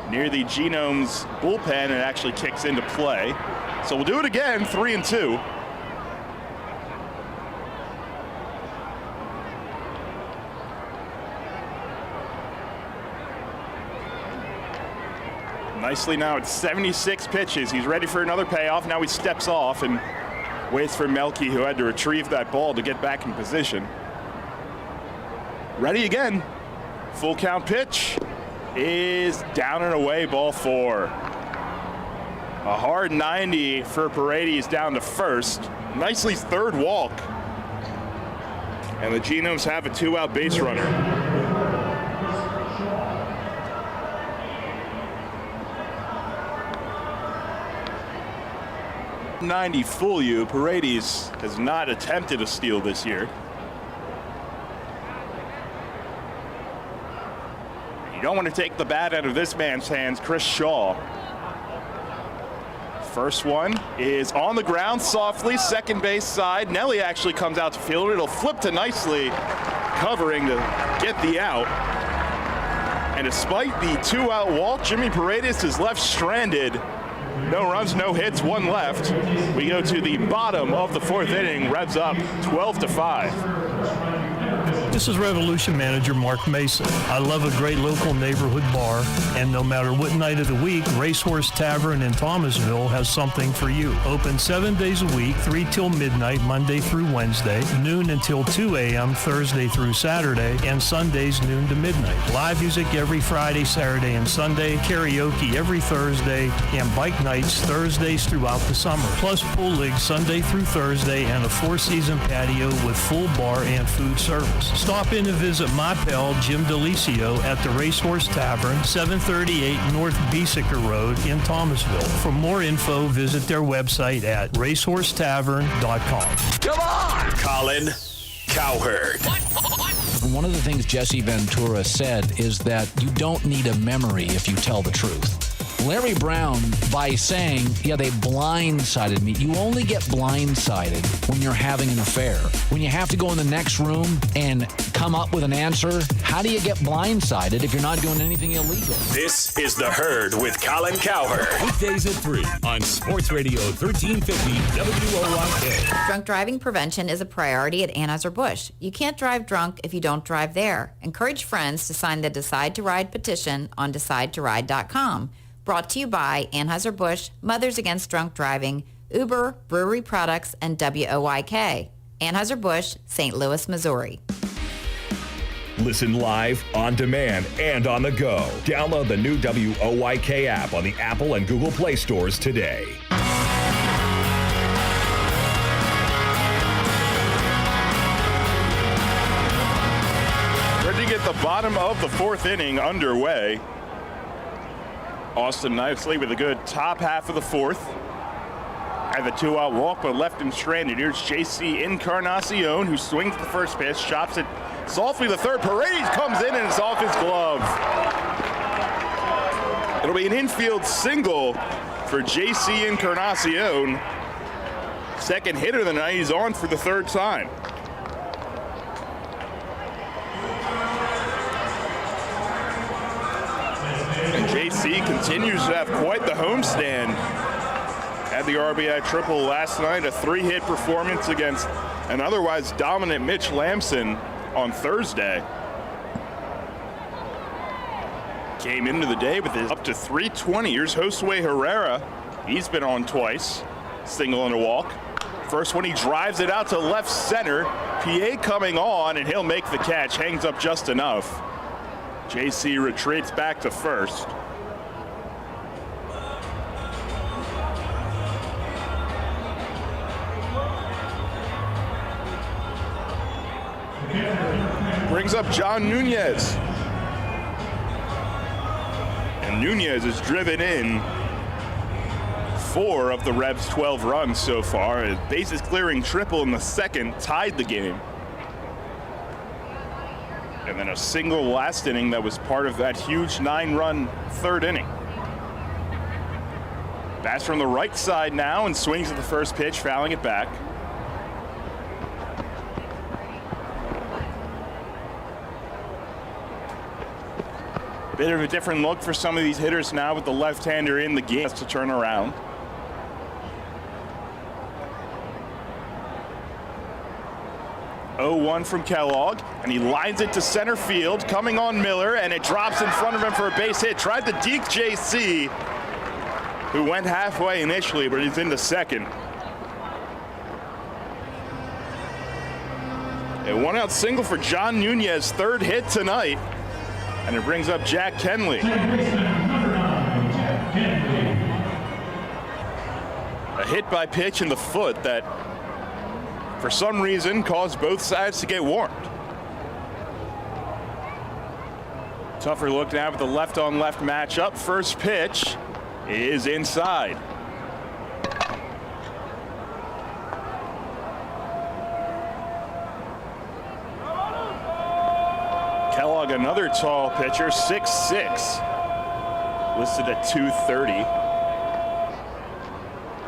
D: near the Genomes bullpen, and actually kicks into play. So we'll do it again, 3-2. Nicely now at 76 pitches. He's ready for another payoff. Now he steps off and waits for Melky, who had to retrieve that ball to get back in position. Ready again. Full count pitch is down and away, ball 4. A hard 90 for Paredes down to first. Nicely's 3rd walk. And the Genomes have a 2-out base runner. 90 fool you. Paredes has not attempted a steal this year. You don't want to take the bat out of this man's hands, Chris Shaw. First one is on the ground softly, second base side. Nelly actually comes out to field it. It'll flip to Nicely, covering to get the out. And despite the 2-out walk, Jimmy Paredes is left stranded. No runs, no hits, one left. We go to the bottom of the 4th inning. Revs up 12-5.
J: This is Revolution Manager Mark Mason. I love a great local neighborhood bar, and no matter what night of the week, Racehorse Tavern in Thomasville has something for you. Open 7 days a week, 3 till midnight, Monday through Wednesday, noon until 2 a.m., Thursday through Saturday, and Sundays noon to midnight. Live music every Friday, Saturday, and Sunday, karaoke every Thursday, and bike nights Thursdays throughout the summer. Plus pool league Sunday through Thursday, and a 4-season patio with full bar and food service. Stop in and visit my pal Jim DeLisio at the Racehorse Tavern, 738 North Beesicker Road in Thomasville. For more info, visit their website at racehorsetavern.com.
A: Come on! Colin Cowherd.
U: One of the things Jesse Ventura said is that you don't need a memory if you tell the truth. Larry Brown, by saying, yeah, they blindsided me. You only get blindsided when you're having an affair. When you have to go in the next room and come up with an answer, how do you get blindsided if you're not doing anything illegal?
A: This is The Herd with Colin Cowherd.
V: Weekdays at 3 on Sports Radio 1350 WOYK.
S: Drunk driving prevention is a priority at Anheuser-Busch. You can't drive drunk if you don't drive there. Encourage friends to sign the Decide to Ride petition on DecideToRide.com. Brought to you by Anheuser-Busch, Mothers Against Drunk Driving, Uber, Brewery Products, and WOYK. Anheuser-Busch, St. Louis, Missouri.
A: Listen live, on demand, and on the go. Download the new WOYK app on the Apple and Google Play stores today.
D: Ready to get the bottom of the 4th inning underway. Austin nicely with a good top half of the 4th. Had the 2-out walk, but left him stranded. Here's JC Encarnacion, who swings the first pitch, chops it softly to third. Paredes comes in, and it's off his glove. It'll be an infield single for JC Encarnacion. Second hitter of the night. He's on for the 3rd time. And JC continues to have quite the homestand. Had the RBI triple last night, a 3-hit performance against an otherwise dominant Mitch Lamson on Thursday. Came into the day with his up to 320. Here's Josue Herrera. He's been on twice. Single and a walk. First one, he drives it out to left center. PA coming on, and he'll make the catch. Hangs up just enough. JC retreats back to first. Brings up John Nunez. And Nunez has driven in 4 of the Revs' 12 runs so far. A bases clearing triple in the 2nd tied the game. And then a single last inning that was part of that huge 9-run 3rd inning. Bats from the right side now and swings at the first pitch, fouling it back. Bit of a different look for some of these hitters now with the left-hander in the game to turn around. Oh-1 from Kellogg, and he lines it to center field, coming on Miller, and it drops in front of him for a base hit. Tried to deke JC, who went halfway initially, but he's into second. A 1-out single for John Nunez, 3rd hit tonight, and it brings up Jack Kenley. A hit by pitch in the foot that for some reason caused both sides to get warmed. Tougher look now with the left-on-left matchup. First pitch is inside. Kellogg, another tall pitcher, 6'6", listed at 230.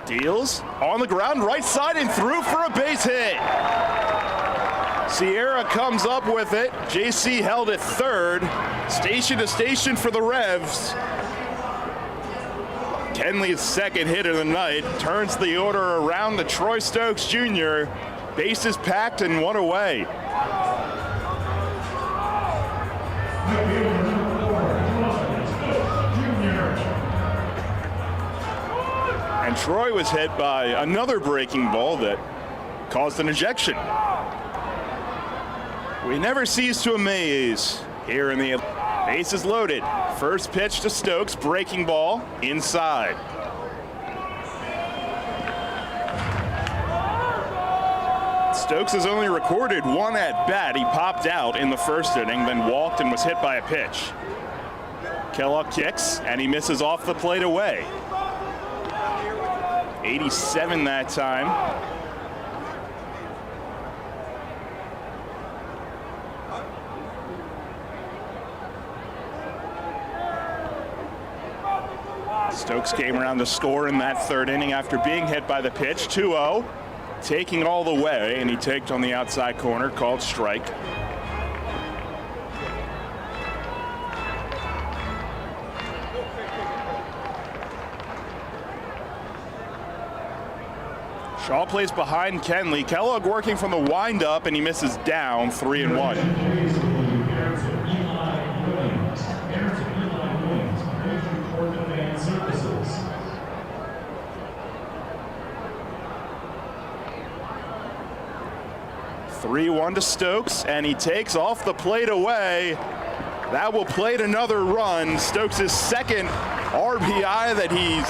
D: Deals on the ground, right side, and through for a base hit. Sierra comes up with it. JC held it 3rd. Station to station for the Revs. Kenley's second hit of the night turns the order around to Troy Stokes Jr. Bases packed and one away. And Troy was hit by another breaking ball that caused an ejection. We never cease to amaze here in the bases loaded. First pitch to Stokes, breaking ball inside. Stokes has only recorded one at bat. He popped out in the first inning, then walked and was hit by a pitch. Kellogg kicks, and he misses off the plate away. 87 that time. Stokes came around to score in that third inning after being hit by the pitch. 2-0, taking all the way, and he taked on the outside corner, called strike. Shaw plays behind Kenley. Kellogg working from the windup, and he misses down, 3-1. 3-1 to Stokes, and he takes off the plate away. That will plate another run. Stokes' second RBI that he's